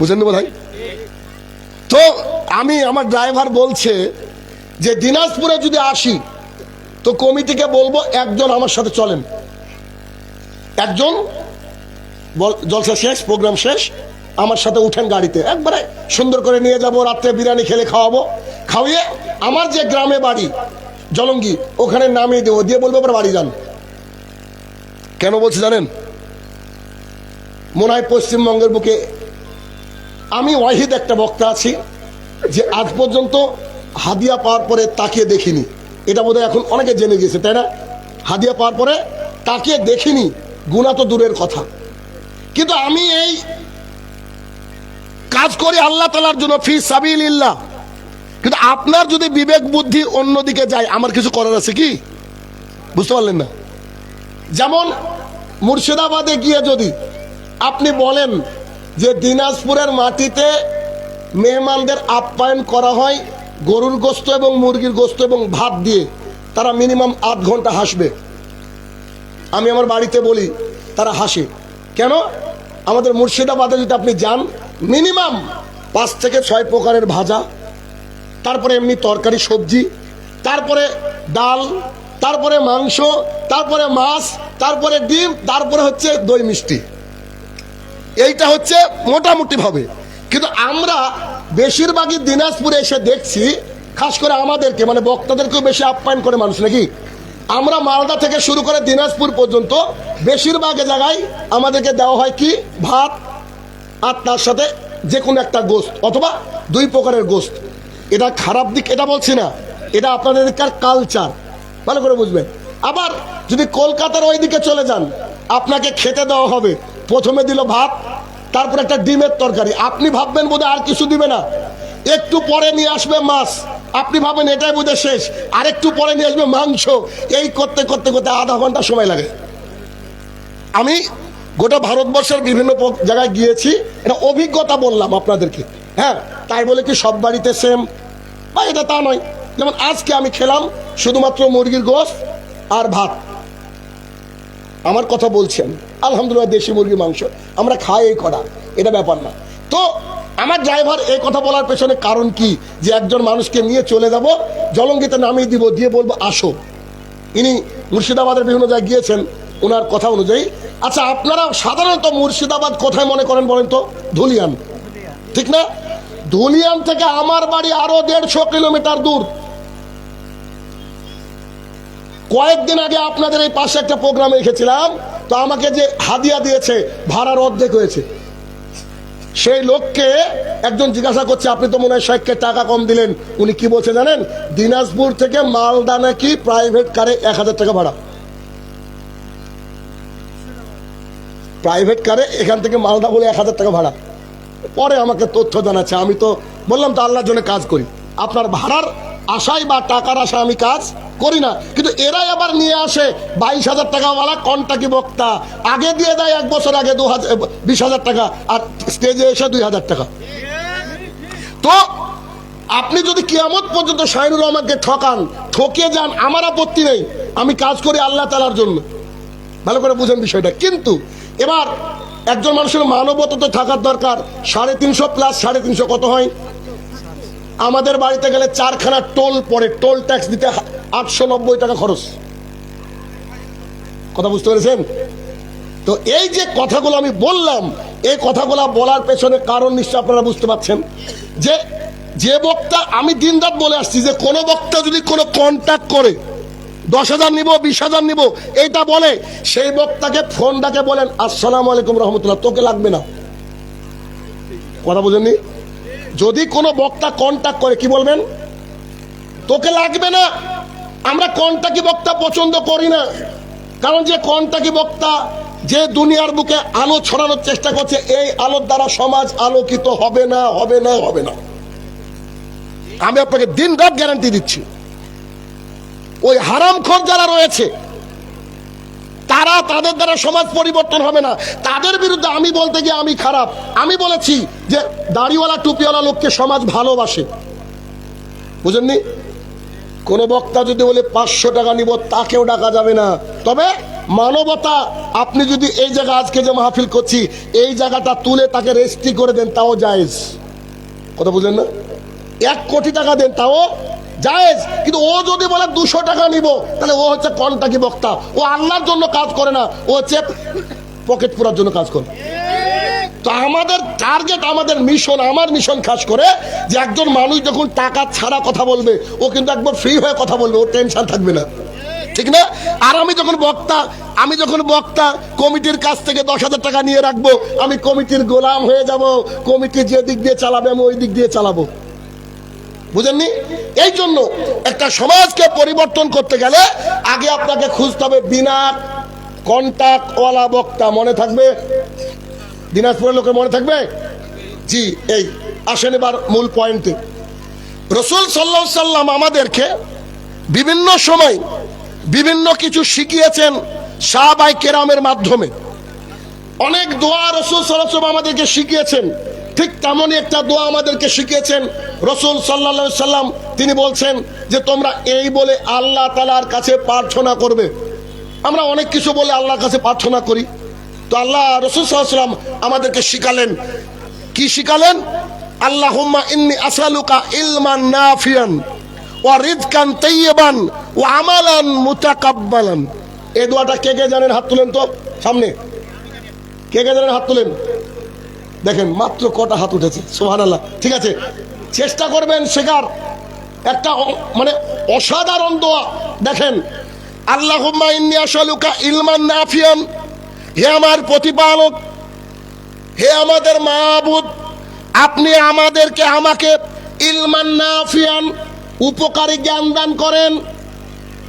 বুঝেননি বোধ হয়? তো আমি, আমার ড্রাইভার বলছে যে দিনাজপুরে যদি আসি তো কমিটিকে বলবো একজন আমার সাথে চলেন, একজন জলসা শেষ, প্রোগ্রাম শেষ, আমার সাথে উঠেন গাড়িতে, একবারে সুন্দর করে নিয়ে যাব, রাত্রে বিরিয়ানি খেলে খাওয়াবো, খাওয়িয়ে আমার যে গ্রামে বাড়ি জলঙ্গি ওখানে নামিয়ে দেবো, দিয়ে বলবো এবার বাড়ি যান। কেন বলছি জানেন? মনে হয় পশ্চিমবঙ্গের বুকে আমি ওয়াহিদ একটা বক্তা আছি যে আজ পর্যন্ত হাদিয়া পাওয়ার পরে তাকিয়ে দেখিনি। এটা বোধহয় এখন অনেকে জেনে গিয়েছে, তাই না? হাদিয়া পাওয়ার পরে তাকিয়ে দেখিনি, গুনাহ তো দূরের কথা। কিন্তু আমি এই কাজ করি আল্লাহ তাআলার জন্য, ফি সাবিলিল্লাহ। কিন্তু আপনার যদি বিবেক বুদ্ধি অন্যদিকে যায়, আমার কিছু করার আছে কি? বুঝতে পারলেন না? যেমন মুর্শিদাবাদে গিয়ে যদি আপনি বলেন যে দিনাজপুরের মাটিতে মেহমানদের আপ্যায়ন করা হয় গরুর গোস্ত এবং মুরগির গোস্ত এবং ভাত দিয়ে, তারা মিনিমাম 8 ঘন্টা হাসবে। আমি আমার বাড়িতে বলি, তারা হাসে কেন? আমাদের মুর্শিদাবাদে যদি আপনি যান, মিনিমাম 5 থেকে 6 প্রকারের ভাজা, তারপরে এমনি তরকারি সবজি, তারপরে ডাল, তারপরে মাংস, তারপরে মাছ, তারপরে ডিম, তারপরে হচ্ছে দই মিষ্টি। এইটা হচ্ছে মোটামুটি ভাবে। কিন্তু আমরা বেশিরভাগই দিনাজপুরে এসে দেখছি, খাস করে আমাদেরকে মানে বক্তাদেরকেও বেশি আপ্যায়ন করে মানুষ নাকি। আমরা মালদা থেকে শুরু করে দিনাজপুর পর্যন্ত বেশিরভাগ জায়গায় আমাদেরকে দেওয়া হয় কি? ভাত, আর তার সাথে যে কোনো একটা গোস্ত অথবা 2 প্রকারের গোস্ত। এটা খারাপ দিক এটা বলছি না, এটা আপনাদের কালচার, ভালো করে বুঝবেন। আবার যদি কলকাতার ওই দিকে চলে যান, আপনাকে খেতে দেওয়া হবে, প্রথমে দিল ভাত, তারপর একটা ডিমের তরকারি। আপনি ভাববেন বোধহয় আর কিছু দিবে না, একটু পরে নিয়ে আসবে মাছ, আপনি ভাবেন এটাই বোধহয় শেষ, আর একটু পরে নিয়ে আসবে মাংস। এই করতে করতে করতে আধা ঘন্টা সময় লাগে। আমি গোটা ভারতবর্ষের বিভিন্ন জায়গায় গিয়েছি, এটা অভিজ্ঞতা বললাম আপনাদেরকে। হ্যাঁ, তাই বলে কি সব বাড়িতে সেম বা এটা তা নয়। যেমন আজকে আমি খেলাম শুধুমাত্র মুরগির গোশত আর ভাত, আমার কথা বলছেন, আলহামদুলিল্লাহ দেশি মুরগির মাংস আমরা খাই, এই করা এটা ব্যাপার না। তো আমার ড্রাইভার এই কথা বলার পেছনে কারণ কি? যে একজন মানুষকে নিয়ে চলে যাব, জলঙ্গিতে নামিয়ে দিব, দিয়ে বলবো আসো। ইনি মুর্শিদাবাদের বিভিন্ন জায়গায় গিয়েছেন, ওনার কথা অনুযায়ী। আচ্ছা, আপনারা সাধারণত মুর্শিদাবাদ কোথায় মনে করেন বলেন তো? ধুলিয়ান, ঠিক না? ধুলিয়ান থেকে আমার বাড়ি আরো 150 কিলোমিটার দূর। কয়েকদিন আগে আপনাদের এই পাশে একটা প্রোগ্রামে রেখেছিলাম, তো আমাকে যে হাদিয়া দিয়েছে ভাড়ার অর্ধেক হয়েছে। সেই লোককে একজন জিজ্ঞাসা করছে, আপনি তো মনে হয় 60 টাকা কম দিলেন। উনি কি বলছে জানেন? দিনাজপুর থেকে মালদা নাকি প্রাইভেট কারে 1000 টাকা ভাড়া। প্রাইভেট কারে এখান থেকে মালদা বলে 1000 টাকা ভাড়া। পরে আমাকে তথ্য জানাচ্ছে। আমি তো বললাম তো আল্লাহর জন্য কাজ করি, আপনার ভাড়ার আশায় বা টাকার আশায় আমি কাজ করি না। কিন্তু এরাই আবার নিয়ে আসে 22,000 টাকাওয়ালা কন্টাকি বক্তা, আগে দিয়ে দেয় 1 বছর আগে 20,000 টাকা, আর স্টেজে এসে 2,000 টাকা। তো আপনি যদি কিয়ামত পর্যন্ত শাহিনুর রহমানকে ঠকান, ঠকে যান, আমার আপত্তি নেই। আমি কাজ করি আল্লাহ তাআলার জন্য, ভালো করে বুঝেন বিষয়টা। কিন্তু এবার একজন মানুষের মানবতা তো থাকার দরকার। 350 প্লাস 350 কত হয়? আমাদের বাড়িতে গেলে 4খানা টোল পড়ে, টোল ট্যাক্স দিতে 890 টাকা খরচ। কথা বুঝতে পেরেছেন? তো এই যে কথাগুলো আমি বললাম, এই কথাগুলো বলার পেছনে কারণ নিশ্চয় আপনারা বুঝতে পারছেন। যে বক্তা, আমি দিনরাত বলে আসছি যে কোন বক্তা যদি কোনো কন্ট্যাক্ট করে 10,000 নিব, 20,000 নিব, এইটা বলে, সেই বক্তাকে ফোন ডাকে বলেন আসসালামু আলাইকুম রহমতুল্লাহ, তোকে লাগবে না। কথা বুঝেননি? যদি কোনো বক্তা কন্ট্যাক্ট করে কি বলবেন? তোকে লাগবে না। আমরা কন্ট্যাক্টি বক্তা পছন্দ করি না, কারণ যে কন্ট্যাক্টি বক্তা যে দুনিয়ার বুকে আলো ছড়ানোর চেষ্টা করছে, এই আলোর দ্বারা সমাজ আলোকিত হবে না, হবে না, হবে না। আমি আপনাকে দিন রাত গ্যারান্টি দিচ্ছি। ওই হারামখোর যারা রয়েছে, তাদের দ্বারা সমাজ পরিবর্তন হবে না। তাদের বিরুদ্ধে আমি বলতে গিয়ে আমি খারাপ। আমি বলেছি যে দাড়িওয়ালা টুপিওয়ালা লোককে সমাজ ভালোবাসে, বুঝেননি? কোন বক্তা যদি বলে 500 টাকা নিব, তাকেও ডাকা যাবে না। তবে মানবতা, আপনি যদি এই জায়গা আজকে যে মাহফিল করছি এই জায়গাটা তুলে তাকে রেজিস্ট্রি করে দেন, তাও জায়েজ। কথা বুঝলেন না? 1 কোটি টাকা দেন, তাও জায়েজ। কিন্তু ও যদি বলে 200 টাকা নিব, তাহলে ও হচ্ছে কন্টাকি বক্তা। ও আল্লাহর জন্য কাজ করে না, ও হচ্ছে পকেট পুরার জন্য কাজ করে। তো আমাদের টার্গেট, আমাদের মিশন, আমার মিশন খাস করে যে একজন মানুষ যখন টাকা ছাড়া কথা বলবে, ও কিন্তু একবার ফ্রি হয়ে কথা বলবে, ও টেনশন থাকবে না, ঠিক না? আর আমি যখন বক্তা কমিটির কাছ থেকে 10,000 টাকা নিয়ে রাখবো, আমি কমিটির গোলাম হয়ে যাব। কমিটি যে দিক দিয়ে চালাবে আমি ওই দিক দিয়ে চালাবো। বুঝেননি? এই জন্য একটা সমাজকে পরিবর্তন করতে গেলে আগে আপনাকে খুঁজতে হবে বিনা কন্টাক্ট ওয়ালা বক্তা। মনে থাকবে? দিনাজপুরের লোকের মনে থাকবে? জি। এই আসেন এবার মূল পয়েন্টে। রাসূল সাল্লাল্লাহু আলাইহি সাল্লাম আমাদেরকে বিভিন্ন সময় বিভিন্ন কিছু শিখিয়েছেন সাহাবায়ে কেরামের মাধ্যমে। অনেক দোয়া রাসূল সাল্লাল্লাহু আলাইহি সাল্লাম আমাদেরকে শিখিয়েছেন। ঠিক তেমনই একটা দোয়া আমাদেরকে শিখিয়েছেন রাসূল সাল্লাল্লাহু আলাইহি সাল্লাম। তিনি বলছেন যে তোমরা এই বলে আল্লাহ তাআলার কাছে প্রার্থনা করবে। আমরা অনেক কিছু বলে আল্লাহর কাছে প্রার্থনা করি। তো আল্লাহ রাসূল সাল্লাল্লাহু আলাইহি সাল্লাম আমাদেরকে শিখালেন, কি শিখালেন? আল্লাহুম্মা ইন্নী আসআলুকা ইলমান নাফিয়ান ওয়া রিজকান তাইয়িবান ওয়া আমালান মুতাকাব্বালান। এই দোয়াটা কে কে জানেন? হাত তুলেন তো সামনে। কে কে জানেন? হাত তুলেন। দেখেন মাত্র কটা হাত উঠেছে, সুবহানাল্লাহ। ঠিক আছে, চেষ্টা করবেন শেখার। একটা মানে অসাধারণ দোয়া। দেখেন, আল্লাহুম্মা ইন্নী আসআলুকা ইলমান নাফিয়ান, হে আমার প্রতিপালক, হে আমাদের মাবুদ, আপনি আমাকে ইলমান নাফিয়ান, উপকারী জ্ঞান দান করেন।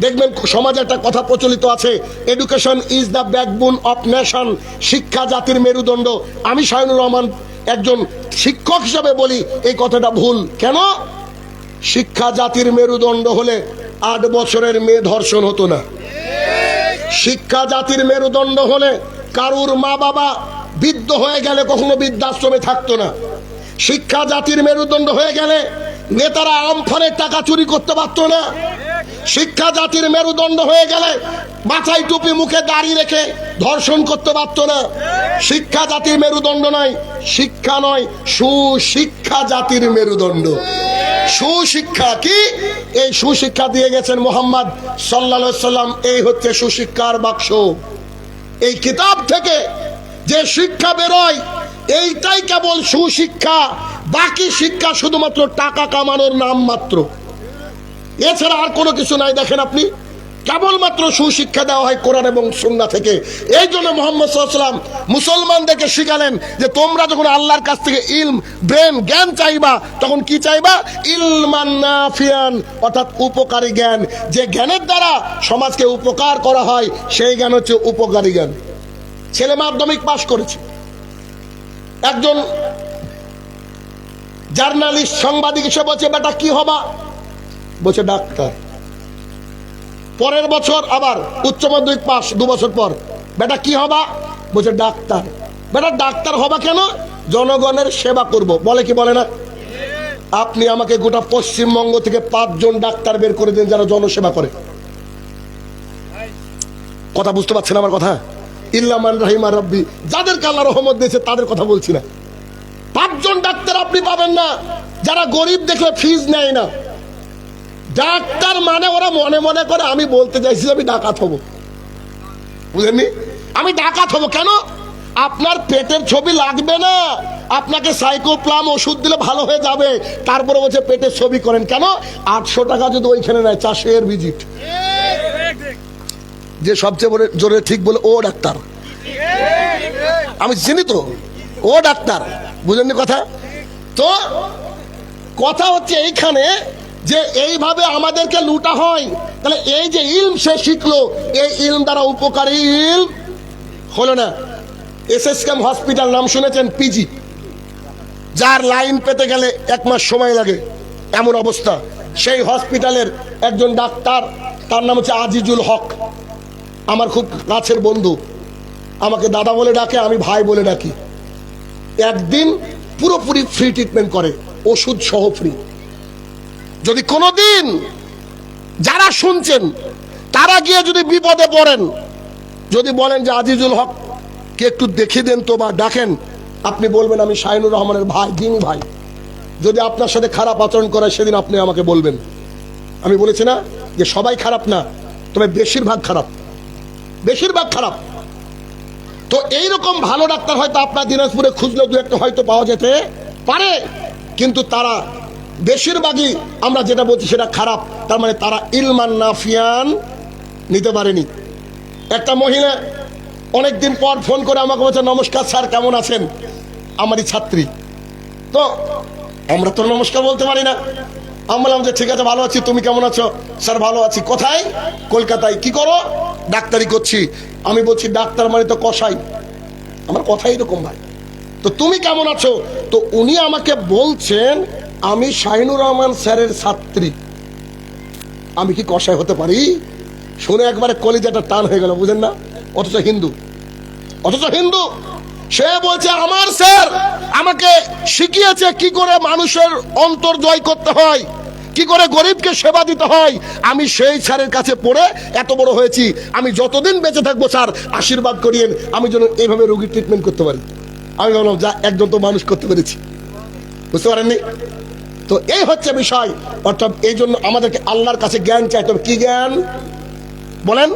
দেখবেন সমাজে একটা কথা প্রচলিত আছে, education is the backbone of nation, শিক্ষা জাতির মেরুদণ্ড। আমি শাহিনুর রহমান একজন শিক্ষক হিসেবে বলি এই কথাটা ভুল। কেন? শিক্ষা জাতির মেরুদণ্ড হলে 8 বছরের মেয়ে ধর্ষণ হতো না। শিক্ষা জাতির মেরুদণ্ড হলে কারুর মা বাবা বৃদ্ধ হয়ে গেলে কখনো বৃদ্ধাশ্রমে থাকতো না। শিক্ষা জাতির মেরুদণ্ড হয়ে গেলে নেতারা আমফানের টাকা চুরি করতে পারতো না। শিক্ষা জাতির মেরুদণ্ড হয়ে গেলে মাথায় টুপি মুখে দাড়ি রেখে ধর্ষণ করতে পারতো না। শিক্ষা জাতির মেরুদণ্ড নয়, শিক্ষা নয়, সুশিক্ষা জাতির মেরুদণ্ড। সুশিক্ষা কি? এই সুশিক্ষা দিয়ে গেছেন মুহাম্মদ সাল্লাল্লাহু আলাইহি সাল্লাম। এই হচ্ছে সুশিক্ষার বাক্স। এই কিতাব থেকে যে শিক্ষা বেরোয় এইটাই কেবল সুশিক্ষা। বাকি শিক্ষা শুধুমাত্র টাকা কামানোর নাম মাত্র, এছাড়া আর কোনো কিছু নাই। দেখেন আপনি, কেবলমাত্র সুশিক্ষা দেওয়া হয় কোরআন এবং সুন্নাহ থেকে। এই জন্য মুহাম্মদ সাল্লাল্লাহু আলাইহি ওয়াসাল্লাম মুসলমানদেরকে শিখালেন যে তোমরা যখন আল্লাহর কাছ থেকে ইলম, ব্রেন, জ্ঞান চাইবা, তখন কি চাইবা? ইলমান নাফিয়ান, অর্থাৎ উপকারী জ্ঞান। যে জ্ঞানের দ্বারা সমাজকে উপকার করা হয় সেই জ্ঞান হচ্ছে উপকারী জ্ঞান। ছেলে মাধ্যমিক পাশ করেছে, একজন জার্নালিস্ট, সাংবাদিক হিসেবে বলছে বেটা কি হবা? বলছে ডাক্তার। পরের বছর আবার উচ্চ মাধ্যমিক পাস, 2 বছর পর, বেটা কি হবা? বলছে ডাক্তার। বেটা ডাক্তার হবা কেন? জনগণের সেবা করব। বলে কি বলে না? আপনি আমাকে গোটা পশ্চিমবঙ্গ থেকে 5 জন ডাক্তার বের করে দিন যারা জনসেবা করে। কথা বুঝতে পারছেন আমার কথা? ইল্লা মান রাহিমা রাব্বি, যাদেরকে আল্লাহ রহমত দিয়েছে তাদের কথা বলছি না। 5 জন ডাক্তার আপনি পাবেন না যারা গরিব দেখলে ফিজ নেয় না। ডাক্তার মানে ওরা মনে মনে করে আমি বলতে চাইছি আমি ডাকাত হব। বুঝলেননি? আমি ডাকাত হব কেন? আপনার পেটের ছবি লাগবে না, আপনাকে সাইকোপ্লাম ওষুধ দিলে ভালো হয়ে যাবে। তারপরে বলছে পেটের ছবি করেন কেন? 800 টাকা যদি ওইখানে নেয় 400 ভিজিট। যে সবচেয়ে জোরে ঠিক বলে ও ডাক্তার, আমি চিনি তো, ও ডাক্তার। বুঝলেননি কথা? তো কথা হচ্ছে এইখানে যে এইভাবে আমাদেরকে লুটা হয়। তাহলে এই যে ইলম সে শিখলো, এই ইলম দ্বারা উপকারী ইলম হলো না। এসএসকেএম হসপিটাল নাম শুনেছেন? পিজি, যার লাইন পেতে গেলে 1 মাস সময় লাগে, এমন অবস্থা। সেই হসপিটালের একজন ডাক্তার, তার নাম হচ্ছে আজিজুল হক, আমার খুব কাছের বন্ধু। আমাকে দাদা বলে ডাকে, আমি ভাই বলে ডাকি। একদিন পুরোপুরি ফ্রি ট্রিটমেন্ট করে, ওষুধ সহ ফ্রি। যদি কোনোদিন যারা শুনছেন তারা গিয়ে যদি বিপদে পড়েন, যদি বলেন যে আজিজুল হক কে একটু দেখে দেন তো বা ডাকেন, আপনি বলবেন আমি শাহিনুর রহমানের ভাই, দিনী ভাই। যদি আপনার সাথে খারাপ আচরণ করে সেদিন আপনি আমাকে বলবেন। আমি বলেছি না যে সবাই খারাপ না, তবে বেশিরভাগ খারাপ, বেশিরভাগ খারাপ। তো এইরকম ভালো ডাক্তার হয়তো আপনার দিনাজপুরে খুঁজলে দু একটা হয়তো পাওয়া যেতে পারে, কিন্তু তারা বেশিরভাগই আমরা যেটা বলছি সেটা খারাপ। তার মানে তারা ইলমান নাফিয়ান নিতে পারেনি। একটা মহিলা অনেকদিন পর ফোন করে আমাকে বলছে, নমস্কার স্যার, কেমন আছেন? আমারই ছাত্রী। তো আমরা তো নমস্কার বলতে পারি না। আমি বললাম যে ঠিক আছে, ভালো আছি, তুমি কেমন আছো? স্যার ভালো আছি। কোথায়? কলকাতায়। কি করো? ডাক্তারি করছি। আমি বলছি ডাক্তার মানে তো কসাই, আমার কথা এরকম ভাই। তো তুমি কেমন আছো? তো উনি আমাকে বলছেন আমি শাহিনুর রহমান স্যারের ছাত্রী। আমি কি কসাই হতে পারি? শুনে একবারে কলিজাটা টান হয়ে গেল, বুঝেন না? অথচ হিন্দু, অথচ হিন্দু। সে বলছে আমার স্যার আমাকে শিখিয়েছে কি করে মানুষের অন্তর জয় করতে হয়, কি করে গরিবকে সেবা দিতে হয়। আমি সেই স্যারের কাছে পড়ে এত বড় হয়েছি। আমি যতদিন বেঁচে থাকবো স্যার আশীর্বাদ করিয়েন, আমি যেন এইভাবে রোগীর ট্রিটমেন্ট করতে পারি। আমি বললাম যা, একজন তো মানুষ করতে পেরেছি। বুঝতে পারেননি? তো এই হচ্ছে বিষয়। অর্থাৎ এই জন্য আমাদেরকে আল্লাহর কাছে জ্ঞান চাইতে হবে। কি জ্ঞান বলেন?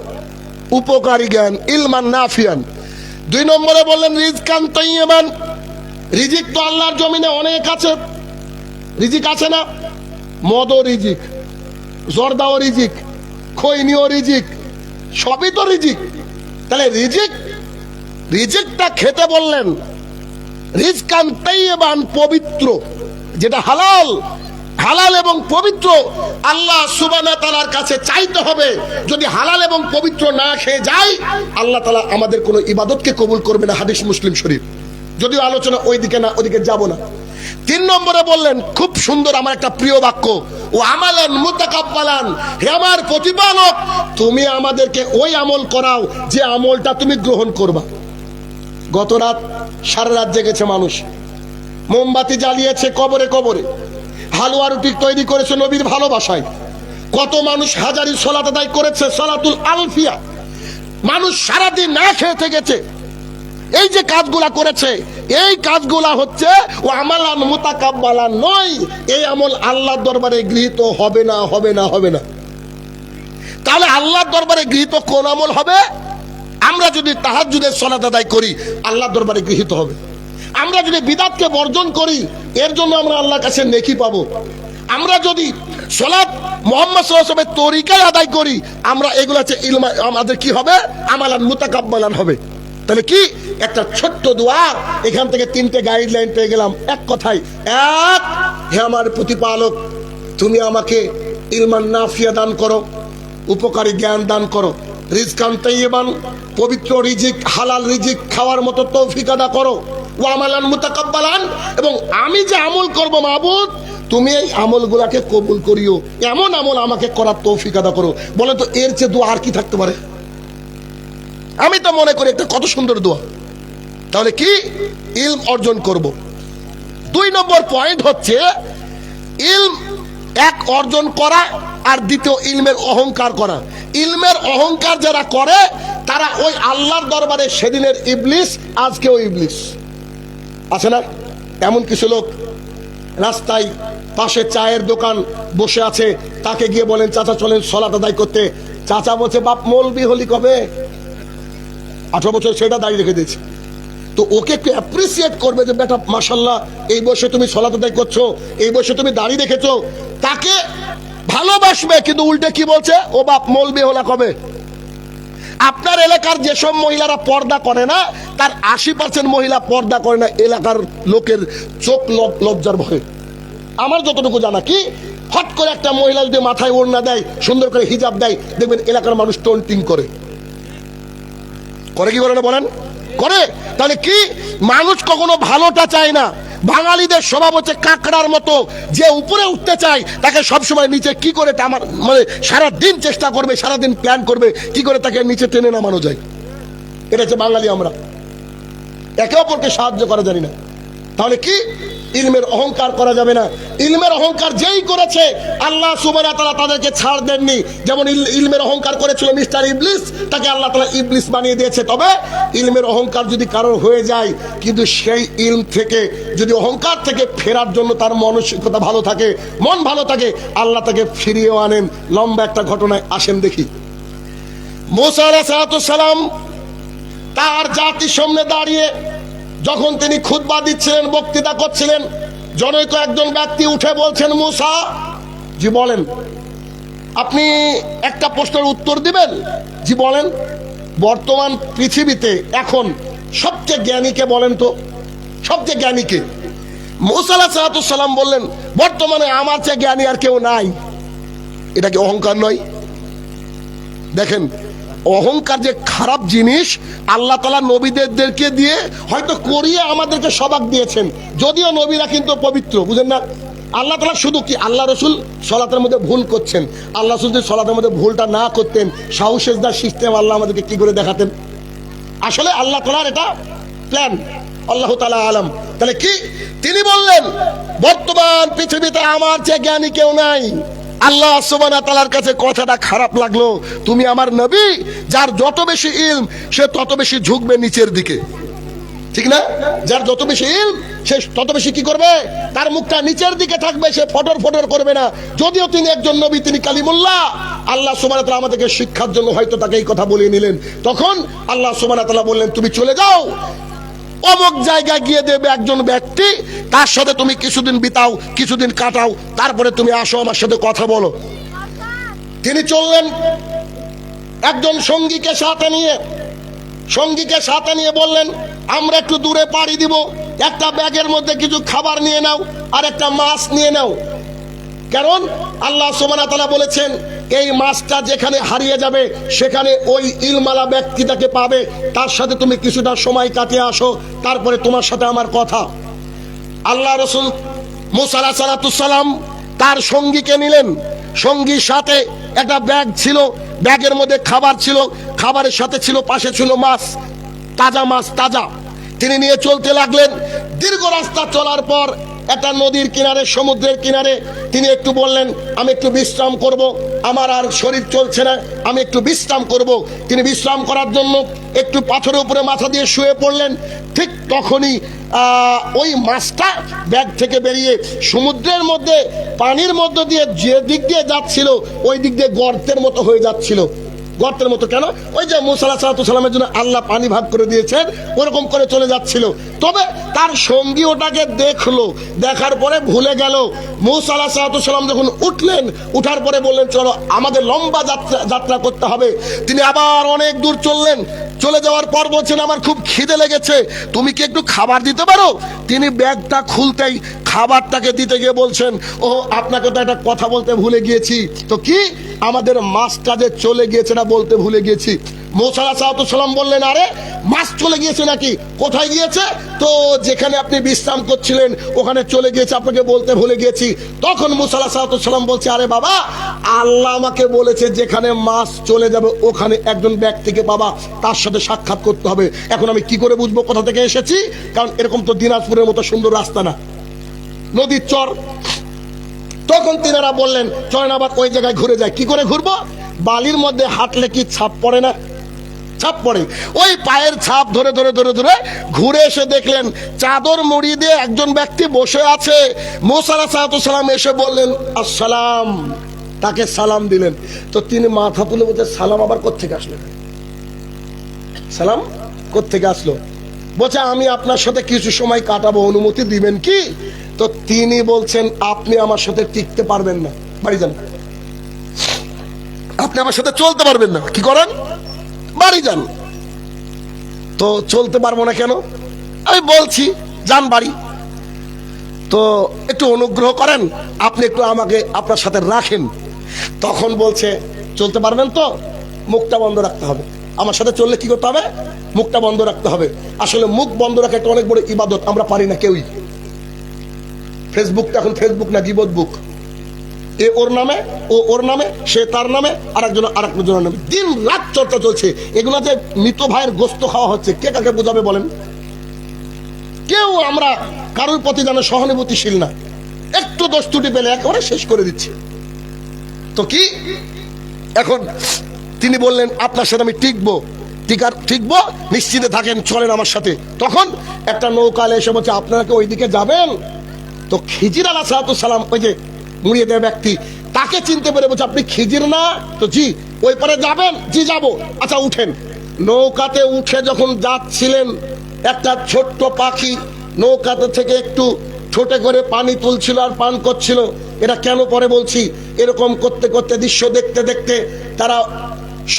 উপকারী জ্ঞান, ইলমান নাফিয়ান। 2 নম্বরে বললেন রিজকান তাইয়্যিবান। রিজিক তো আল্লাহর জমিনে অনেক আছে, রিজিক আছে না? মদও রিজিক, জর্দাও রিজিক, খৈনিও রিজিক, সবই তো রিজিক। তাহলে রিজিক, রিজিকটা খেতে বললেন রিজকান তাইয়্যিবান, পবিত্র, যেটা হালাল, হালাল এবং পবিত্র আল্লাহ সুবহানাহু ওয়া তাআলার কাছে চাইতে হবে। যদি হালাল এবং পবিত্র না খেয়ে যাই, আল্লাহ তাআলা আমাদের কোনো ইবাদতকে কবুল করবে না। হাদিস মুসলিম শরীফ। যদিও আলোচনা ওইদিকে না, ওইদিকে যাব না। 3 নম্বরে বললেন খুব সুন্দর, আমার একটা প্রিয় বাক্য, ও আমালান মুতাকাব্বালান। হে আমার প্রতিপালক, তুমি আমাদেরকে ওই আমল করাও যে আমলটা তুমি গ্রহণ করবা। গত রাত সারা রাত জেগেছে মানুষ, মোমবাতি জ্বালিয়েছে কবরে কবরে, হালুয়া রুটি তৈরি করেছে নবীর ভালোবাসায়। কত মানুষ হাজারি সালাত আদায় করেছে, সালাতুল আলফিয়া। মানুষ সারাদিন না খেয়ে থেকেছে। এই যে কাজগুলা করেছে, এই কাজগুলা হচ্ছে ও আমালান মুতাকাব্বালান নয়। এই আমল আল্লাহর দরবারে গৃহীত হবে না, হবে না, হবে না। তাহলে আল্লাহর দরবারে গৃহীত কোন আমল হবে? আমরা যদি তাহাজ্জুদের সালাত আদায় করি, আল্লাহর দরবারে গৃহীত হবে। আমরা যদি বিদআতকে বর্জন করি, এর জন্য আমরা আল্লাহর কাছে নেকি পাবো। আমরা যদি সালাত মুহাম্মদ সাল্লাল্লাহু আলাইহি ওয়াসাল্লামের তরিকায় আদায় করি, আমরা এগুলো হচ্ছে ইলমা, আমাদের কি হবে? আমালান মুতাকাব্বালান হবে। তাহলে কি একটা ছোট্ট দোয়া, এখান থেকে 3টে গাইডলাইন পেয়ে গেলাম এক কথায়। এক, হে আমার প্রতিপালক, তুমি আমাকে ইলমান নাফিয়া দান করো, উপকারী জ্ঞান দান করো। রিজকান তাইয়্যিবান, পবিত্র রিজিক, হালাল রিজিক খাওয়ার মতো তৌফিক আদা করো। ওয়া আমালান মুতাকাব্বালান, এবং আমি যে আমল করব মাবুদ, তুমি এই আমলগুলাকে কবুল করিও, এমন আমল আমাকে করার তৌফিক আদা করো। বলে তো এর চেয়ে দোয়া আর কি থাকতে পারে? আমি তো মনে করি একটা কত সুন্দর দোয়া। তাহলে কি ইলম অর্জন করব। 2 নম্বর পয়েন্ট হচ্ছে ইলম এক অর্জন করা, আর দ্বিতীয় ইলমের অহংকার করা। ইলমের অহংকার যারা করে তারা ওই আল্লাহর দরবারে সেদিনের ইবলিস, আজকেও ইবলিস। আছে না এমন কিছু লোক? রাস্তায় পাশে চায়ের দোকান বসে আছে, তাকে গিয়ে বলেন চাচা চলেন সালাত আদায় করতে। চাচা বলছে বাপ মৌলবি হলি কবে? 18 বছর সেটা দাঁড়িয়ে রেখে দিয়েছে। তো ওকে একটু অ্যাপ্রিসিয়েট করবে যে বেটা মাশাআল্লাহ, এই বয়সে তুমি সালাত আদায় করছো, এই বয়সে তুমি দাঁড়িয়ে রেখেছো। তাকে ভালোবাসবে, কিন্তু উল্টে কি বলছে? ও বাপ মৌলবি হলা কবে? আপনার এলাকার যেসব মহিলারা পর্দা করে না, তার 80% মহিলা পর্দা করে না এলাকার লোকের চোখ লজ্জার ভয়ে। আমার যতটুকু জানা, কি হট করে একটা মহিলা যদি মাথায় ওড়না দেয়, সুন্দর করে হিজাব দেয়, দেখবেন এলাকার মানুষ টোনটিং করে। করে কি করে না বলেন? করে। তাহলে কি মানুষ কখনো ভালোটা চায় না। বাঙালিদের স্বভাব হচ্ছে কাকড়ার মতো, যে উপরে উঠতে চায় তাকে সবসময় নিচে কি করে আমার মানে সারাদিন চেষ্টা করবে, সারাদিন প্ল্যান করবে কি করে তাকে নিচে টেনে নামানো যায়। এটা হচ্ছে বাঙালি। আমরা একে অপরকে সাহায্য করা জানি না। তাহলে কি ইলমের অহংকার করা যাবে না। ইলমের অহংকার যেই করেছে আল্লাহ সুবহানাহু ওয়া তাআলা তাদেরকে ছাড় দেননি। যেমন ইলমের অহংকার করেছিল মিস্টার ইবলিস, তাকে আল্লাহ তাআলা ইবলিস বানিয়ে দিয়েছে। তবে ইলমের অহংকার যদি কারোর হয়ে যায়, কিন্তু সেই ইলম থেকে যদি অহংকার থেকে ফেরার জন্য তার মানসিকতা ভালো থাকে, মন ভালো থাকে, আল্লাহ তাকে ফিরিয়েও আনেন। লম্বা একটা ঘটনায় আসেন দেখি। মুসা আলাইহিস সালাম তার জাতির সামনে দাঁড়িয়ে যখন তিনি খুতবা দিচ্ছিলেন, বক্তৃতা করছিলেন, জনৈক একজন ব্যক্তি উঠে বলছেন, মুসা জি বলেন, আপনি একটা প্রশ্নের উত্তর দিবেন। জি বলেন। বর্তমান পৃথিবীতে এখন সবচেয়ে জ্ঞানীকে বলেন তো, সবচেয়ে জ্ঞানীকে? মুসা আলাইহিস সালাম বললেন, বর্তমানে আমার চেয়ে জ্ঞানী আর কেউ নাই। এটা কি অহংকার নয়? দেখেন, অহংকার যে খারাপ জিনিস, আল্লাহ তাআলা নবীদেরকে দিয়ে হয়তো করিয়ে আমাদেরকে সবাক দিয়েছেন, যদিও নবীরা কিন্তু পবিত্র, বুঝেন না? আল্লাহ তাআলা শুধু কি, আল্লাহ রসুল সালাতের মধ্যে ভুল করছেন, আল্লাহ রসুল যদি সালাতের মধ্যে ভুলটা না করতেন, সাহু সেজদার সিস্টেম আল্লাহ আমাদেরকে কি করে দেখাতেন? আসলে আল্লাহ তাআলার এটা প্ল্যান, আল্লাহ তাআলা আলাম। তাহলে কি তিনি বললেন, বর্তমান পৃথিবীতে আমার চেয়ে জ্ঞানী কেউ নাই। আল্লাহ সুবহানাহু ওয়া তাআলার কাছে কথাটা খারাপ লাগলো। তুমি আমার নবী, যার যত বেশি ইলম সে তত বেশি ঝুঁকবে নিচের দিকে, ঠিক না? যার যত বেশি ইলম সে তত বেশি কি করবে? তার মুখটা নিচের দিকে থাকবে, সে ফটর ফটর করবে না। যদিও তিনি একজন নবী, তিনি কালিমুল্লাহ, আল্লাহ সুবহানাহু ওয়া তাআলা আমাদেরকে শিক্ষার জন্য হয়তো তাকে এই কথা বলিয়ে নিলেন। তখন আল্লাহ সুবহানাহু ওয়া তাআলা বললেন, তুমি চলে যাও, অমুক জায়গায় গিয়ে দেবে একজন ব্যক্তি, তার সাথে তুমি কিছুদিন বিতাও, কিছুদিন কাটাও, তারপরে তুমি আসো আমার সাথে কথা বলো। তিনি চললেন একজন সঙ্গীকে সাথে নিয়ে বললেন, আমরা একটু দূরে পাড়ি দিব, একটা ব্যাগের মধ্যে কিছু খাবার নিয়ে নাও আর একটা মাছ নিয়ে নাও। কারণ আল্লাহ সুবহানাহু ওয়া তাআলা বলেছেন, এই মাছটা যেখানে হারিয়ে যাবে সেখানে ওই ইলমালা ব্যক্তিটাকে পাবে, তার সাথে তুমি কিছুটা সময় কাটিয়ে আসো, তারপরে তোমার সাথে আমার কথা। আল্লাহ রসুল মুসা আলাইহিস সালাম তার সঙ্গীকে নিলেন। সঙ্গীর সাথে একটা ব্যাগ ছিল, ব্যাগের মধ্যে খাবার ছিল, খাবারের সাথে ছিল, পাশে ছিল মাছ, তাজা মাছ, তাজা। তিনি নিয়ে চলতে লাগলেন। দীর্ঘ রাস্তা চলার পর একটা নদীর কিনারে, সমুদ্রের কিনারে তিনি একটু বললেন, আমি একটু বিশ্রাম করব, আমার আর শরীর চলছে না, আমি একটু বিশ্রাম করব। তিনি বিশ্রাম করার জন্য একটু পাথরের উপরে মাথা দিয়ে শুয়ে পড়লেন। ঠিক তখনই ওই মাছটা ব্যাগ থেকে বেরিয়ে সমুদ্রের মধ্যে, পানির মধ্য দিয়ে যে দিক দিয়ে যাচ্ছিল, ওই দিক দিয়ে গর্তের মতো হয়ে যাচ্ছিল। গর্তের মতো কেন? ওই যে মুসা আলাইহিস সালামের জন্য আল্লাহ পানি ভাগ করে দিয়েছেন, ওরকম করে চলে যাচ্ছিল। তবে তার সঙ্গী ওটাকে দেখলো, দেখার পরে ভুলে গেল। মুসা আলাইহিস সালাম যখন উঠলেন, উঠার পরে বললেন, চলো আমাদের লম্বা যাত্রা করতে হবে। তিনি আবার অনেক দূর চললেন। চলে যাওয়ার পর বলছেন, আমার খুব খিদে লেগেছে, তুমি কি একটু খাবার দিতে পারো? তিনি ব্যাগটা খুলতেই খাবারটাকে দিতে গিয়ে বলছেন, ও আপনাকে তো একটা কথা বলতে ভুলে গিয়েছি। তো কি? আমাদের মাছটা যে চলে গিয়েছে না বলতে ভুলে গিয়েছি। মুসা আলাইহিস সালাম বললেন, আরে মাছ চলে গিয়েছে নাকি? কোথায় গিয়েছে? তো যেখানে আপনি বিশ্রাম করছিলেন ওখানে চলে গিয়েছে, আপনাকে বলতে ভুলে গিয়েছি। তখন মুসা আলাইহিস সালাম বলছে, আরে বাবা, আল্লাহ আমাকে বলেছে যেখানে মাছ চলে যাবে ওখানে একজন ব্যক্তিকে পাবা, তার সাথে সাক্ষাৎ করতে হবে। এখন আমি কি করে বুঝবো কোথা থেকে এসেছি? কারণ এরকম তো দিনাজপুরের মতো সুন্দর রাস্তা না, নদীর চর। তখন তিনারা বললেন, চলেন আবার ওই জায়গায় ঘুরে যায়। কি করে ঘুরবো? বালির মধ্যে হাঁটলে কি ছাপ পড়ে না? ছাপ পড়ে। ওই পায়ের ছাপ ধরে ধরে ধরে ধরে ঘুরে এসে দেখলেন চাদর মুড়ি দিয়ে একজন ব্যক্তি বসে আছে। মুসা আলাইহিস সালাম এসে বললেন, আসসালাম, তাকে সালাম দিলেন। তো তিনি মাথা তুলে বলতে, সালাম আবার কোত্থেকে আসলো? সালাম কোত্থেকে আসলো? বলছে, আমি আপনার সাথে কিছু সময় কাটাবো, অনুমতি দিবেন কি? তো তিনি বলছেন, আপনি আমার সাথে টিকতে পারবেন না, বাড়ি যান। আপনি আমার সাথে চলতে পারবেন না, কি করেন? বাড়ি যান। তো চলতে পারবো না কেন? আমি বলছি যান বাড়ি। তো একটু অনুগ্রহ করেন, আপনি একটু আমাকে আপনার সাথে রাখেন। তখন বলছে, চলতে পারবেন তো? মুখটা বন্ধ রাখতে হবে। আমার সাথে চললে কি করতে হবে? মুখটা বন্ধ রাখতে হবে। আসলে মুখ বন্ধ রাখা একটা অনেক বড় ইবাদত, আমরা পারি না কেউই। ফেসবুকটা এখন ফেসবুক না, গীবত বুক। এ ওর নামে, ও ওর নামে, সে তার নামে, আরেকজনের নামে দিন রাত চর্চা চলছে। এগুলো যে মৃত ভাইয়ের গোস্ত খাওয়া হচ্ছে, কে কাকে বোঝাবে বলেন? কেউ আমরা কারোর প্রতি যেন সহানুভূতিশীল না, একটু দোষ ত্রুটি পেলে একেবারে শেষ করে দিচ্ছি। তো কি এখন তিনি বললেন আপনার সাথে আমি টিকবো, নিশ্চিন্তে থাকেন, চলেন আমার সাথে। তখন একটা নৌকা এসে বলছে আপনারা কি ওইদিকে যাবেন? তো খিজির আলাইহিস সালাম, ওই যে মুড়িয়ে দেওয়া ব্যক্তি, তাকে চিনতে পেরে বলছে আপনি খিজির না? তো জি। ওই পারে যাবেন? জি যাবো। আচ্ছা উঠেন। নৌকাতে উঠে যখন যাচ্ছিলেন, একটা ছোট্ট পাখি নৌকাতে থেকে একটু ছোটে করে পানি তুলছিল আর পান করছিল। এটা কেন পরে বলছি, এরকম করতে করতে দৃশ্য দেখতে দেখতে তারা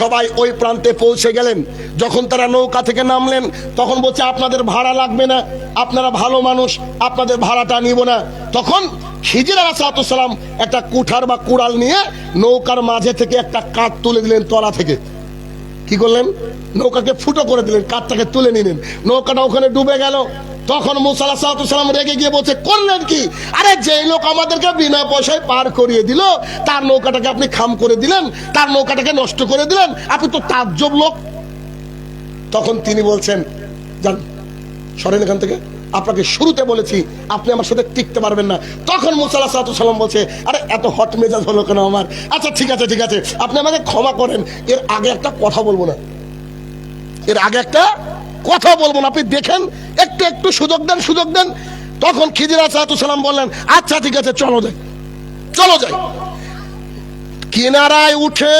সবাই ওই প্রান্তে পৌঁছে গেলেন। যখন তারা নৌকা থেকে নামলেন তখন বলছে আপনাদের ভাড়া লাগবে না, আপনারা ভালো মানুষ, আপনাদের ভাড়াটা নিব না। তখন খিজির আলাইহিস সালাম একটা কুঠার বা কুড়াল নিয়ে নৌকার মাঝে থেকে একটা কাঠ তুলে দিলেন তলা থেকে। কি করলেন? নৌকাকে ফুটো করে দিলেন, কাঠটাকে তুলে নিলেন, নৌকাটা ওখানে ডুবে গেল। তখন মুসা আলাইহিস সালাম রেগে গিয়ে বলছে করলেন কি? আরে যেই লোক আমাদেরকে বিনা পয়সায় পার করিয়ে দিল তার নৌকাটাকে আপনি খাম করে দিলেন, তার নৌকাটাকে নষ্ট করে দিলেন, আপনি তো তাজ্জব লোক। তখন তিনি বলছেন যান সরেন এখান থেকে, আপনাকে শুরুতে বলেছি আপনি আমার সাথে টিকতে পারবেন না। তখন মুসা আলাইহিস সালাম বলছে আরে এত হট মেজাজ হলো কেন আমার? আচ্ছা ঠিক আছে আপনি আমাকে ক্ষমা করেন, এর আগে একটা কথা বলবো না, আপনি দেখেন, একটু সুযোগ দেন। তখন খিজির আলাইহিস সালাম বললেন আচ্ছা ঠিক আছে চলো যাই। কিনারায় উঠে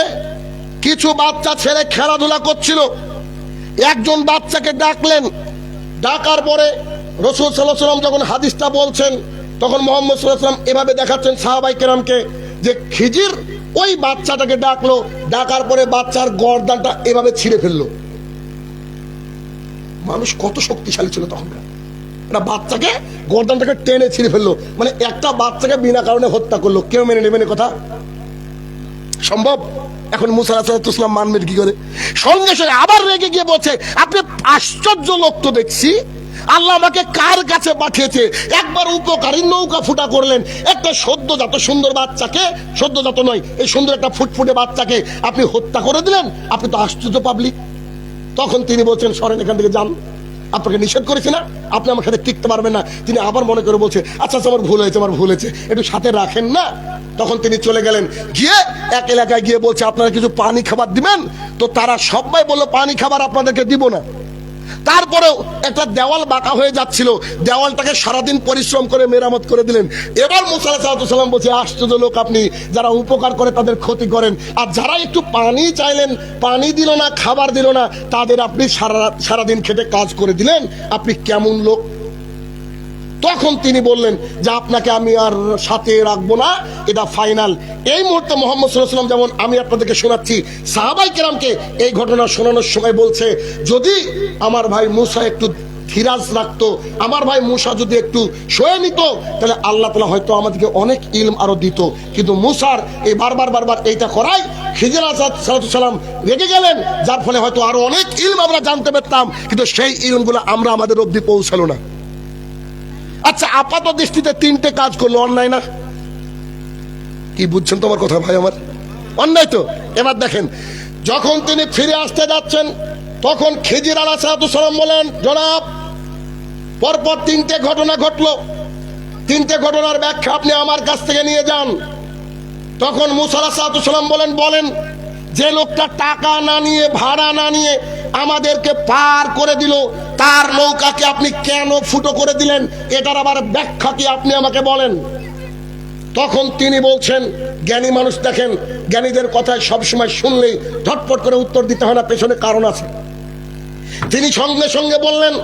কিছু বাচ্চা ছেলে খেলাধুলা করছিল, একজন বাচ্চাকে ডাকলেন। ডাকার পরে রাসূল সাল্লাল্লাহু আলাইহি ওয়াসাল্লাম যখন হাদিসটা বলছেন তখন মুহাম্মদ সাল্লাল্লাহু আলাইহি ওয়াসাল্লাম এভাবে দেখাচ্ছেন সাহাবায়ে কেরামকে যে খিজির ওই বাচ্চাটাকে ডাকলো, ডাকার পরে বাচ্চার গর্দানটা এভাবে ছিঁড়ে ফেললো। মানুষ কত শক্তিশালী ছিল তখনকার, একটা বাচ্চাকে গর্দানটাকে টেনে ছিঁড়ে ফেললো, মানে একটা বাচ্চাকে বিনা কারণে হত্যা করলো। কেউ মেনে নেবেন কথা সম্ভব? এখন মুসা আলাইহিস সালাম মানবেন কি করে? সঙ্গে সঙ্গে আবার রেগে গিয়ে বলছে আপনি আশ্চর্য লোক তো দেখছি, আল্লাহ আমাকে কার কাছে পাঠিয়েছে? একবার উপকারী নৌকা ফুটা করলেন, একটা সদ্যজাত সুন্দর বাচ্চাকে, সদ্যজাত নয় এই সুন্দর একটা ফুটফুটে বাচ্চাকে আপনি হত্যা করে দিলেন, আপনি তো আশ্চর্য পাবলিক। তখন তিনি বলছেন সরেন এখান থেকে যান, আপনাকে নিষেধ করেছি না, আপনি আমার সাথে টিকতে পারবেন না। তিনি আবার মনে করে বলছে আচ্ছা আমার ভুল হয়েছে, একটু সাথে রাখেন না। তখন তিনি চলে গেলেন, গিয়ে এক এলাকায় গিয়ে বলছে আপনারা কিছু পানি খাবার দিবেন? তো তারা সবাই বললো পানি খাবার আপনাদেরকে দিব না। তারপরেও একটা দেওয়াল বাঁকা হয়ে যাচ্ছিল, দেওয়ালটাকে সারাদিন পরিশ্রম করে মেরামত করে দিলেন। এবার মুসা আলাইহিস সালাম বলছে আশ্চর্য লোক আপনি, যারা উপকার করে তাদের ক্ষতি করেন, আর যারা একটু পানি চাইলেন পানি দিল না, খাবার দিল না, তাদের আপনি সারাদিন খেটে কাজ করে দিলেন, আপনি কেমন লোক? তখন তিনি বললেন যে আপনাকে আমি আর সাথে রাখবো না, এটা ফাইনাল। এই মুহূর্তে মুহাম্মদ সাল্লাল্লাহু আলাইহি ওয়াসাল্লাম যেমন আমি আপনাদেরকে শোনাচ্ছি, সাহাবায়ে কেরামকে এই ঘটনা শোনানোর সময় বলছে যদি আমার ভাই মুসা একটু ধীরাজ রাখতো, আমার ভাই মুসা যদি একটু সয়ে নিত, তাহলে আল্লাহ তাআলা হয়তো আমাদেরকে অনেক ইলম আরো দিত। কিন্তু মুসার এই বারবার এইটা করাই খিজির আলাইহিস সালাম রেগে গেলেন, যার ফলে হয়তো আরো অনেক ইলম আমরা জানতে পারতাম, কিন্তু সেই ইলমগুলো আমরা আমাদের অবধি পৌঁছালো না। আচ্ছা আপাত দৃষ্টিতে তিনটে কাজ করলো, অন্যায় না? কি বুঝছেন তোমার কথা ভাই আমার? অন্যায় তো। এবার দেখেন যখন তিনি ফিরে আসতে যাচ্ছেন তখন খিজির আলাইহিস সালাম বলেন জনাব পরপর তিনটে ঘটনা ঘটলো, তিনটে ঘটনার ব্যাখ্যা আপনি আমার কাছ থেকে নিয়ে যান। তখন মুসা আলাইহিস সালাম বলেন যে লোকটা টাকা না নিয়ে ভাড়া না নিয়ে আমাদেরকে পার করে দিল তার নৌকাকে আপনি কেন ফুটো করে দিলেন, এটার আবার ব্যাখ্যা কি আপনি আমাকে বলেন। তখন তিনি বলছেন জ্ঞানী মানুষ, দেখেন জ্ঞানীদের কথায় সবসময় শুনলেই ঝটপট করে উত্তর দিতে হয় না, পেছনে কারণ আছে। তিনি সঙ্গে সঙ্গে বললেন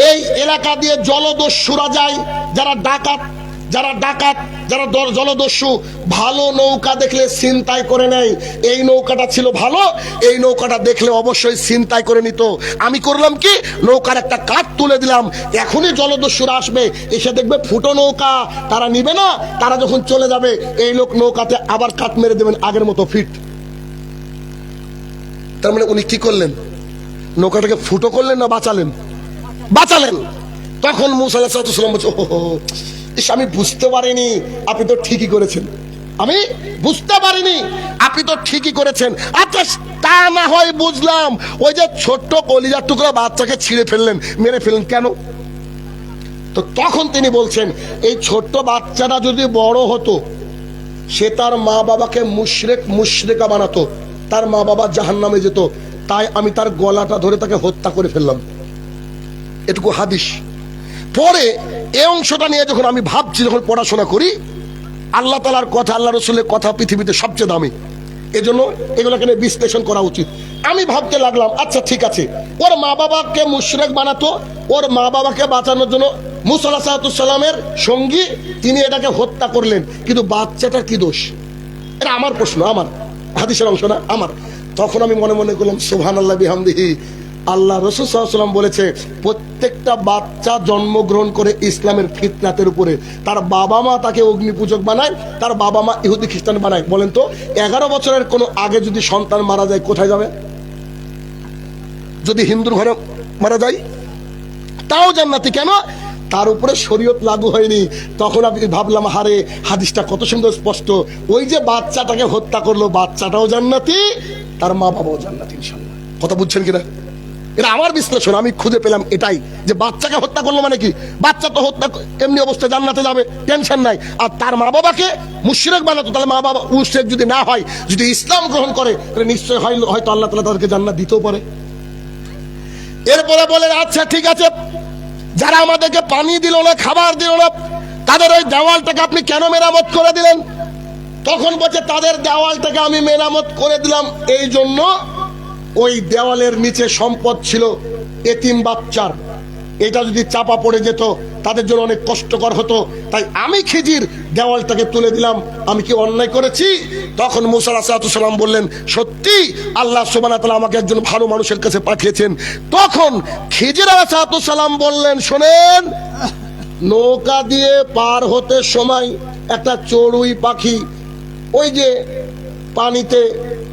এই এলাকা দিয়ে জলদস্যুরা যায়, যারা ডাকাত যারা জলদস্যু, ভালো নৌকা দেখলে ছিনতাই করে নেয়। এই নৌকাটা ছিল ভালো, এই নৌকাটা দেখলে অবশ্যই ছিনতাই করে নিত। আমি করলাম কি, নৌকার একটা কাঠ তুলে দিলাম, এখনই জলদস্যুরা আসবে, এসে দেখবে ফুটো নৌকা, তারা নিবে না, তারা যখন চলে যাবে এই লোক নৌকাতে আবার কাঠ মেরে দেবেন আগের মতো ফিট। তার মানে উনি কি করলেন, নৌকাটাকে ফুটো করলেন না বাঁচালেন। তখন মুসা আলাইহিস সালাম বলছে ওহো আমি বুঝতে পারিনি, আপনি তো ঠিকই করেছেন, আমি বুঝতে পারিনি, আপনি তো ঠিকই করেছেন। আচ্ছা তা না হয় বুঝলাম, ওই যে ছোট্ট কলিজার টুকরা বাচ্চাকে ছিঁড়ে ফেললেন, মেরে ফেললেন কেন? তো তখন তিনি বলছেন এই ছোট্ট বাচ্চাটা যদি বড় হতো, সে তার মা বাবাকে মুশরিকা বানাতো, তার মা বাবা জাহান্নামে যেত, তাই আমি তার গলাটা ধরে তাকে হত্যা করে ফেললাম। এটুকু হাদিস। পরে এই অংশটা নিয়ে যখন আমি ভাবছি, যখন পড়াশোনা করি, আল্লাহ তাআলার কথা, আল্লাহ রসুলের কথা পৃথিবীতে সবচেয়ে দামি, এজন্য এগুলোকে নিয়ে বিশ্লেষণ করা উচিত। আমি ভাবতে লাগলাম, আচ্ছা ঠিক আছে, ওর মা বাবাকে মুশরিক বানাতো, ওর মা বাবাকে বাঁচানোর জন্য মুসা আলাইহিস সালামের সঙ্গী তিনি এটাকে হত্যা করলেন, কিন্তু বাচ্চাটার কি দোষ? এটা আমার প্রশ্ন, আমার হাদিসের অংশ না, আমার। তখন আমি মনে মনে করলাম সুবহানাল্লাহ বিহামদিহি, আল্লাহ রাসূল সাল্লাল্লাহু আলাইহি ওয়াসাল্লাম বলেছে প্রত্যেকটা বাচ্চা জন্মগ্রহণ করে ইসলামের ফিতরাতের উপরে, তার বাবা মা তাকে অগ্নিপূজক বানায়, তার বাবা মা ইহুদি খ্রিস্টান বানায়। বলেন তো 11 বছরের কোনো আগে যদি সন্তান মারা যায় কোথায় যাবে? যদি হিন্দুর ঘরে মারা যায় তাও জান্নাতি। কেন? তার উপরে শরীয়ত লাগু হয়নি। তখন আমি ভাবলাম, হারে হাদিসটা কত সুন্দর স্পষ্ট, ওই যে বাচ্চাটাকে হত্যা করলো, বাচ্চাটাও জান্নাতি, তার মা বাবাও জান্নাতি ইনশাআল্লাহ। কথা বুঝছেন কিনা? এটা আমার বিশ্লেষণ, আমি খুঁজে পেলাম এটাই, যে বাচ্চাকে হত্যা করলো মানে কি, বাচ্চা তো হত্যা এমনি অবস্থায় জান্নাতে যাবে, টেনশন নাই। আর তার মা বাবাকে মুশরিক বানাতো, তাহলে মা বাবা মুশরিক যদি না হয়, যদি ইসলাম গ্রহণ করে, তাহলে নিশ্চয় হয়তো আল্লাহ তাআলা তাদেরকে জান্নাত দিতেও পারে। এরপরে বলেন, আচ্ছা ঠিক আছে, যারা আমাদেরকে পানি দিল না, খাবার দিল না, তাদের ওই দেওয়ালটাকে আপনি কেন মেরামত করে দিলেন? তখন বলছে তাদের দেওয়ালটাকে আমি মেরামত করে দিলাম এই জন্য, ওই দেওয়ালের নিচে সম্পদ ছিল এতিম বাচ্চার, এটা যদি চাপা পড়ে যেত তাদের জন্য অনেক কষ্টকর হতো, তাই আমি খিজির দেওয়ালটাকে তুলে দিলাম। আমি কি অন্যায় করেছি? তখন মুসা আলাইহিস সালাম বললেন, সত্যি আল্লাহ সুবহানাহু ওয়া তাআলা আমাকে একজন ভালো মানুষের কাছে পাঠিয়েছেন। তখন খিজির আলাইহিস সালাম বললেন, শোনেন, নৌকা দিয়ে পার হতে সময় একটা চড়ুই পাখি ওই যে পানিতে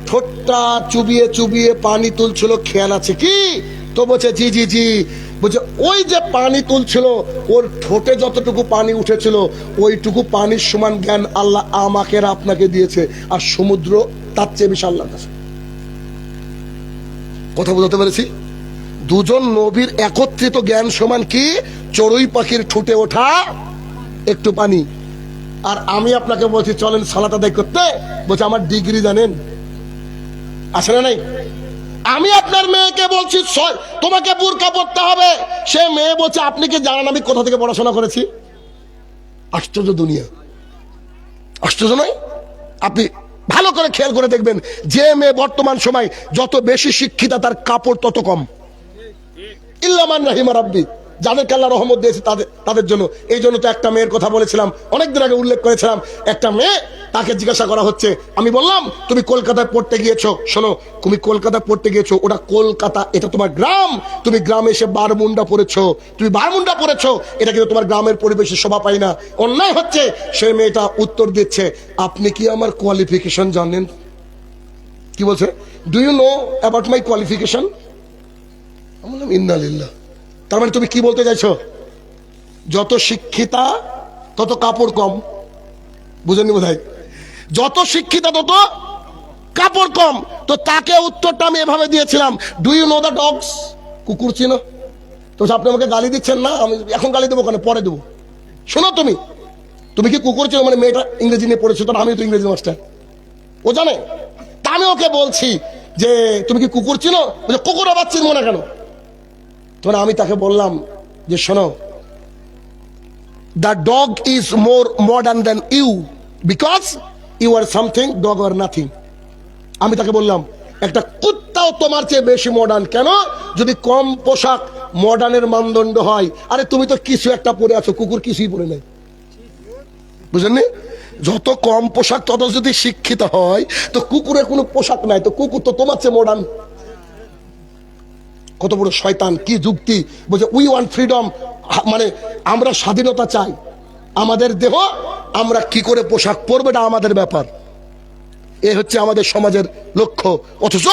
ঠোঁটটা চুবিয়ে চুবিয়ে পানি তুলছিল, খেয়াল আছে কি? তো বলছে জি জি জি। বলছে ওই যে পানি তুলছিল, ওর ঠোঁটে যতটুকু পানি উঠেছিল, ওইটুকু পানির সমান জ্ঞান আল্লাহ আমাকে আর আপনাকে দিয়েছে, আর সমুদ্র তার চেয়ে বেশি আল্লাহর কাছে। কথা বুঝতে পেরেছি? দুজন নবীর একত্রিত জ্ঞান সমান কি? চড়ুই পাখির ঠোঁটে ওঠা একটু পানি। আর আমি আপনাকে বলছি চলেন সালাত আদায় করতে, বলছে আমার ডিগ্রি জানেন আসলে নাই। আমি আপনার মেয়েকে বলছি তোমাকে বুরকা পরতে হবে, সে মেয়ে বলছে আপনি কি জানেন আমি কোথা থেকে পড়াশোনা করেছি? আশ্চর্য দুনিয়া, আশ্চর্য নয়? আপনি ভালো করে খেয়াল করে দেখবেন, যে মেয়ে বর্তমান সময় যত বেশি শিক্ষিতা তার কাপড় তত কম, ইল্লা মান রাহিমা রাব্বি, যাদেরকে আল্লাহ রহমত দিয়েছে তাদের জন্য। এই জন্য তো একটা মেয়ের কথা বলেছিলাম, অনেকদিন আগে উল্লেখ করেছিলাম, একটা মেয়ে, তাকে জিজ্ঞাসা করা হচ্ছে, আমি বললাম তুমি কলকাতায় পড়তে গিয়েছো, শোনো তুমি কলকাতায় পড়তে গিয়েছো, ওটা কলকাতা, এটা তোমার গ্রাম, তুমি গ্রামে এসে বারমুন্ডা পড়েছো, তুমি বারমুন্ডা পড়েছো, এটা কিন্তু তোমার গ্রামের পরিবেশে শোভা পায় না, অন্যায় হচ্ছে। সেই মেয়েটা উত্তর দিচ্ছে, আপনি কি আমার কোয়ালিফিকেশন জানেন? কি বলছে? Do you know about my qualification? আমি বললাম ইন্নালিল্লাহ। তার মানে তুমি কি বলতে চাইছো? যত শিক্ষিতা তত কাপড় কম। বুঝেননি বোধহয়? যত শিক্ষিতা তত কাপড় কম। তো তাকে উত্তরটা আমি এভাবে দিয়েছিলাম, do you know the dogs? কুকুর চিনো? তো আপনি আমাকে গালি দিচ্ছেন না, আমি এখন গালি দেবো কেন, পরে দেবো। শোনো তুমি কি কুকুর চিনো? মানে মেয়েটা ইংরেজি নিয়ে পড়েছো, তখন আমি তো ইংরেজি মাস্টার, ও জানে। তা আমি ওকে বলছি যে তুমি কি কুকুর চিনো? কুকুর আবার চিনবো না কেন? তখন আমি তাকে বললাম যে শোনো, the dog is more modern than you, because you are something, dog are nothing. আমি তাকে বললাম একটা কুত্তাও তোমার চেয়ে বেশি মডার্ন। কেন? যদি কম পোশাক মডার্নের মানদণ্ড হয়, আরে তুমি তো কিছু একটা পরে আছো, কুকুর কিছুই পরে নাই। বুঝলেন? যত কম পোশাক তত যদি শিক্ষিত হয়, তো কুকুরের কোনো পোশাক নাই, তো কুকুর তো তোমার চেয়ে মডার্ন। কত বড় শয়তান, কি যুক্তি! বলছে উই ওয়ান্ট ফ্রিডম, মানে আমরা স্বাধীনতা চাই, আমাদের দেহ, আমরা কি করে পোশাক পরবো এটা আমাদের ব্যাপার। এ হচ্ছে আমাদের সমাজের লক্ষ্য। অথচ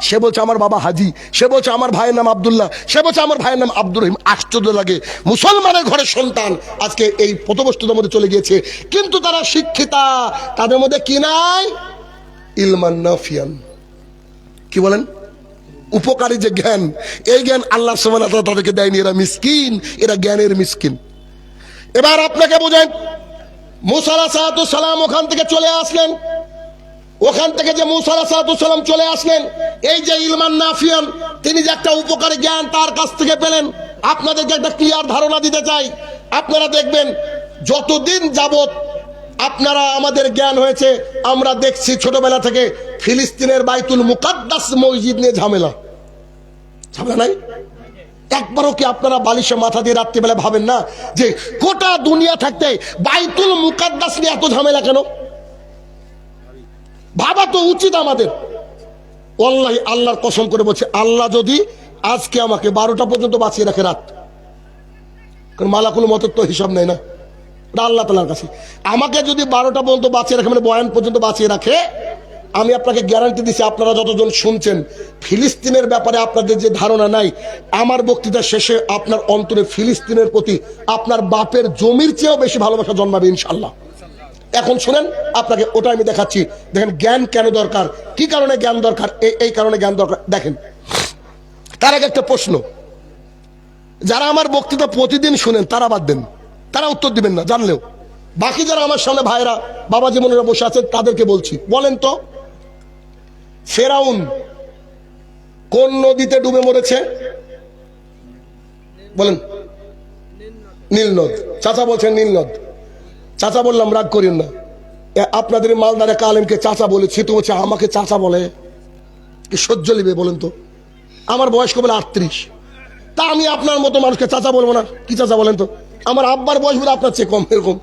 সে বলছে আমার বাবা হাজি, সে বলছে আমার ভাইয়ের নাম আব্দুল্লাহ, সে বলছে আমার ভাইয়ের নাম আব্দুর রহিম। আশ্চর্য লাগে, মুসলমানের ঘরের সন্তান আজকে এই পথভ্রষ্টতার মধ্যে চলে গিয়েছে, কিন্তু তারা শিক্ষিতা, তাদের মধ্যে কি নাই? ইলমান নাফিয়ান। কি বলেন? উপকারী যে জ্ঞান, এই জ্ঞান আল্লাহ সুবহানাহু ওয়া তাআলা তাদেরকে দেয়নি। এরা মিসকিন, এরা জ্ঞানের মিসকিন। এবার আপনাকে বোঝেন, মুসা আলাইহিস সালাম ওখান থেকে চলে আসলেন। ওখান থেকে যে মুসা আলাইহিস সালাম চলে আসলেন, এই যে ইলমান নাফিয়ান, তিনি যে একটা উপকারী জ্ঞান তার কাছ থেকে পেলেন। আপনাদেরকে একটা ক্লিয়ার ধারণা দিতে চাই। আপনারা দেখবেন যতদিন যাবত আপনারা আমাদের জ্ঞান হয়েছে, আমরা দেখছি ছোটবেলা থেকে ফিলিস্তিনের বাইতুল মুকাদ্দাস মসজিদ নিয়ে ঝামেলা নাই? একবারও কি আপনারা বালিশে মাথা দিয়ে রাত্রিবেলা ভাবেন না যে গোটা দুনিয়া থাকতে বাইতুল মুকাদ্দাস নিয়ে এত ঝামেলা কেন? ভাবা তো উচিত আমাদের। ওয়াল্লাহি আল্লাহর কসম করে বলছে, আল্লাহ যদি আজকে আমাকে 12টা পর্যন্ত বাঁচিয়ে রাখে রাত, কারণ মালাকুল মতের তো হিসাব নেই না, আল্লাহ তাআলার কাছে। আমাকে যদি 12টা পর্যন্ত বাঁচিয়ে রাখে, মানে বয়ান পর্যন্ত বাঁচিয়ে রাখে, আমি আপনাকে গ্যারান্টি দিচ্ছি, আপনারা যতজন শুনছেন ফিলিস্তিনের ব্যাপারে আপনাদের যে ধারণা নাই, আমার বক্তৃতা শেষে আপনার অন্তরে ফিলিস্তিনের প্রতি আপনার বাপের জমির চেয়েও বেশি ভালোবাসা জন্মাবে ইনশাল্লাহ। এখন শুনেন, আপনাকে ওটা আমি দেখাচ্ছি। দেখেন জ্ঞান কেন দরকার, কি কারণে জ্ঞান দরকার, এই কারণে জ্ঞান দরকার। দেখেন, তার আগে একটা প্রশ্ন, যারা আমার বক্তৃতা প্রতিদিন শুনেন তারা বাদ দেন, তারা উত্তর দিবেন না জানলেও। বাকি যারা আমার সামনে ভাইরা বাবা জীবনেরা বসে আছেন তাদেরকে বলছি, বলেন তো ফেরাউন কোন নদীতে ডুবে মরেছে? বলেন। নীল নদ। চাচা বলছেন নীল নদ। চাচা বললাম, রাগ করেন না। আপনাদের মালদার এক আলেমকে চাচা বলেছি, তো বলছে আমাকে চাচা বলে, কি সহ্য লিবে বলেন তো? আমার বয়স কবে 38, তা আমি আপনার মতো মানুষকে চাচা বলবো না? কি চাচা বলেন তো? আমার আব্বার বয়স বোধ আপনার চেয়ে কম, এরকম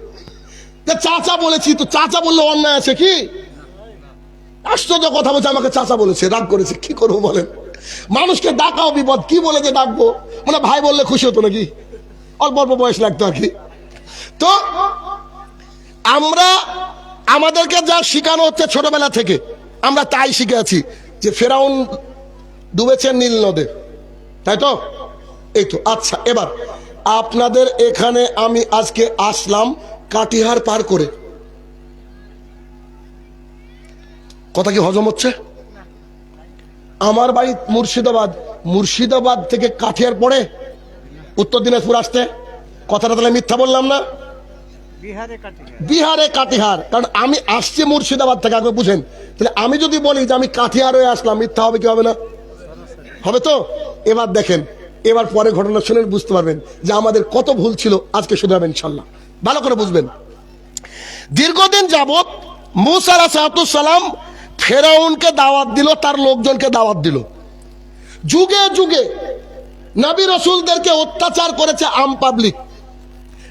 চাচা বলেছি, তো চাচা বললে অন্যায় আছে কি? আশ্চর্য কথা বলছে, আমাকে চাচা বলেছে, রাগ করেছে, কি করবো বলেন? মানুষকে ডাকাও বিপদ, কি বলে যে ডাকবো? মানে ভাই বললে খুশি হতো নাকি? অল্প অল্প বয়স লাগতো আর কি। তো আমরা, আমাদেরকে যা শিখানো হচ্ছে ছোটবেলা থেকে, আমরা তাই শিখে আছি যে ফেরাউন ডুবেছে নীল নদে, তাই তো? এই তো। আচ্ছা, এবার আপনাদের এখানে আমি আজকে আসলাম কাটিহার পার করে। কথা কি হজম হচ্ছে? আমার বাড়ি মুর্শিদাবাদ, মুর্শিদাবাদ থেকে কাঠিয়ার পড়ে উত্তর দিনাজপুর আসতে। কথাটা তাহলে মিথ্যা বললাম না? বিহারে কাটিহার, কারণ আমি আসছি মুর্শিদাবাদ থেকে, আগে বুঝেন। তাহলে আমি যদি বলি যে আমি কাঠিহার হয়ে আসলাম, মিথ্যা হবে কি হবে না? হবে তো। এবার দেখেন, এবার পরে ঘটনা শুনে বুঝতে পারবেন যে আমাদের কত ভুল ছিল, আজকে শুধরাবেন ইনশাল্লাহ, ভালো করে বুঝবেন। দীর্ঘদিন যাবত মুসা আলাইহিস সালাম ফেরাউনকে দাওয়াত দিল, তার লোকজনকে দাওয়াত দিল। যুগে যুগে নবী রাসূলদেরকে অত্যাচার করেছে আম পাবলিক,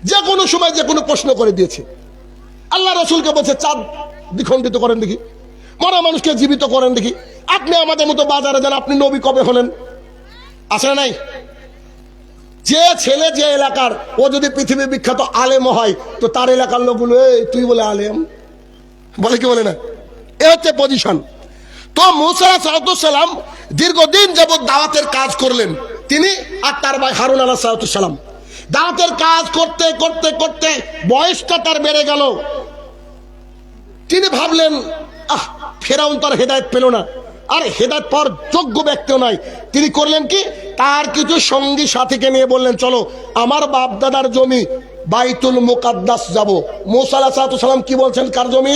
যে কোনো সময় যে কোনো প্রশ্ন করে দিয়েছে। আল্লাহ রাসূলকে বলছে চাঁদ দ্বিখণ্ডিত করেন দেখি, মরা মানুষকে জীবিত করেন দেখি, আপনি আমাদের মতো বাজারে যান, আপনি নবী কবে হলেন? আসলে নাই? যে ছেলে যে এলাকার, ও যদি পৃথিবী বিখ্যাত আলেম হয়, তো তার এলাকার লোকগুলো তুই বলে আলেম বলে, কি বলে না? এ হচ্ছে পজিশন। তো মুসা আলাইহিস সালাম দীর্ঘদিন যাবত দাওয়াতের কাজ করলেন, তিনি আর তার ভাই হারুন আলাইহিস সালাম। দাওয়াতের কাজ করতে করতে করতে বয়সটা তার বেড়ে গেল। তিনি ভাবলেন, ফেরাউন তার হেদায়েত পেল না, আর হেদায়েত পাওয়ার যোগ্য ব্যক্তিও নাই। তিনি করলেন কি, তার কিছু সঙ্গী সাথীকে নিয়ে বললেন, চলো আমার বাপ দাদার জমি বাইতুল মুকাদ্দাস যাব। মুসা আলাইহিস সালাম কি বলছেন, কার জমি?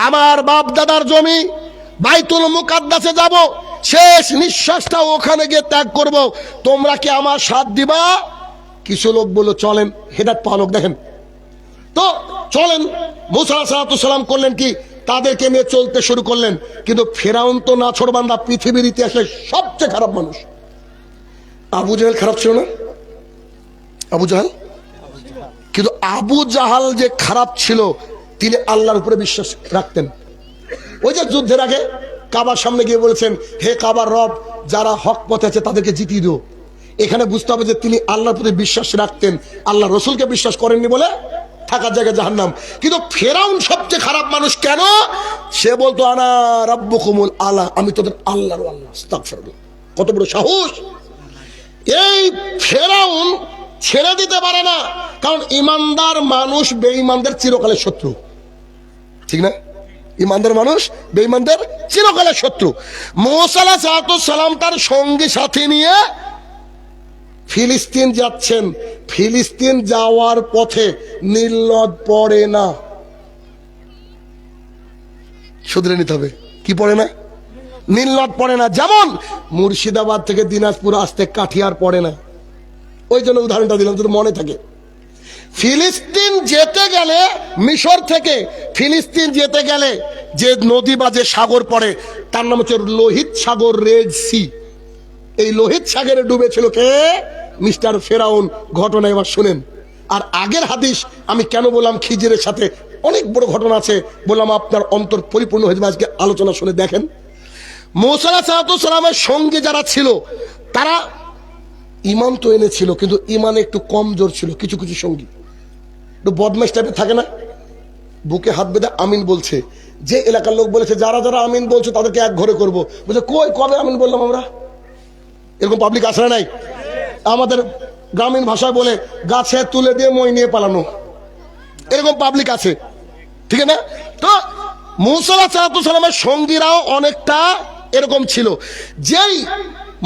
আমার বাপ দাদার জমি বাইতুল মুকাদ্দাসে যাব, শেষ নিঃশ্বাসটা ওখানে গিয়ে ত্যাগ করব, তোমরা কি আমার সাথ দিবা? কিছু লোক বলল চলেন, হেদায়েত পাওয়া লোক। দেখেন তো, চলেন। মুসা আলাইহিস সালাম করলেন কি, তাদেরকে নিয়ে চলতে শুরু করলেন। কিন্তু ফেরাউন তো নাছোড়বান্দা, পৃথিবীর ইতিহাসে সবচেয়ে খারাপ মানুষ। আবু জাহেল খারাপ ছিল না? আবু জাহেল, কিন্তু আবু জাহাল যে খারাপ ছিল, তিনি আল্লাহর উপরে বিশ্বাস রাখতেন। ওই যে যুদ্ধের আগে কাবার সামনে গিয়ে বলেছেন, হে কাবার রব, যারা হক পথে আছে তাদেরকে জিতিয়ে দিও। এখানে বুঝতে হবে যে তিনি আল্লাহর প্রতি বিশ্বাস রাখতেন, আল্লাহ রসুলকে বিশ্বাস করেননি বলে থাকার জায়গায় জাহান্নাম। কিন্তু ফেরাউন সবচেয়ে খারাপ মানুষ কেন? সে বলতো আনা রাব্বুকুমুল আলা, আমি তোদের আল্লাহর আল্লাহ। আস্তাগফিরুল্লাহ, কত বড় সাহস! এই ফেরাউন ছেড়ে দিতে পারে না, কারণ ইমানদার মানুষ বেঈমানদের চিরকালের শত্রু, ঠিক না? ইমানদার মানুষ বেঈমানদের চিরকালের শত্রু। মুসা আলাইহিস সালাম তার সঙ্গী সাথী নিয়ে ফিলিস্তিন যাচ্ছেন। ফিলিস্তিন যাওয়ার পথে নীল নদ পড়ে না। শুধরে নিতে হবে, কি পড়ে না? নীল নদ পড়ে না। যেমন মুর্শিদাবাদ থেকে দিনাজপুর আসতে কাঠিয়ার পড়ে না। ওই জন্য উদাহরণটা দিলাম, যদি মনে থাকে। ফিলিস্তিন যেতে গেলে, মিশর থেকে ফিলিস্তিন যেতে গেলে যে নদী বা যে সাগর পড়ে তার নাম হচ্ছে লোহিত সাগর, রেড সি। এই লোহিত সাগরে ডুবেছিল কে? মিস্টার ফেরাউন। ঘটনা এবার শুনেন। আর আগের হাদিস আমি কেন বললাম খিজিরের সাথে অনেক বড় ঘটনা আছে, বললাম আপনার অন্তর পরিপূর্ণ হয়ে যাবে। আজকে আলোচনা শুনে দেখেন। মুসা আলাইহিস সালামের সঙ্গে যারা ছিল তারা ইমান তো এনেছিল, কিন্তু ইমানে একটু কমজোর ছিল। কিছু কিছু সঙ্গী একটু বদমাইশ টাইপের থাকে না, বুকে হাত বেঁধে আমিন বলছে। যে এলাকার লোক বলেছে যারা যারা আমিন বলছে তাদেরকে এক ঘরে করবো, বলছে কই কবে আমিন বললাম আমরা? এরকম পাবলিক আসলে নাই? আমাদের গ্রামীণ ভাষায় বলে গাছে তুলে দিয়ে মই নিয়ে পালানো, এরকম পাবলিক আছে, ঠিক না? তো মুসা আলাইহিস সালামের সঙ্গীরাও অনেকটা এরকম ছিল। যেই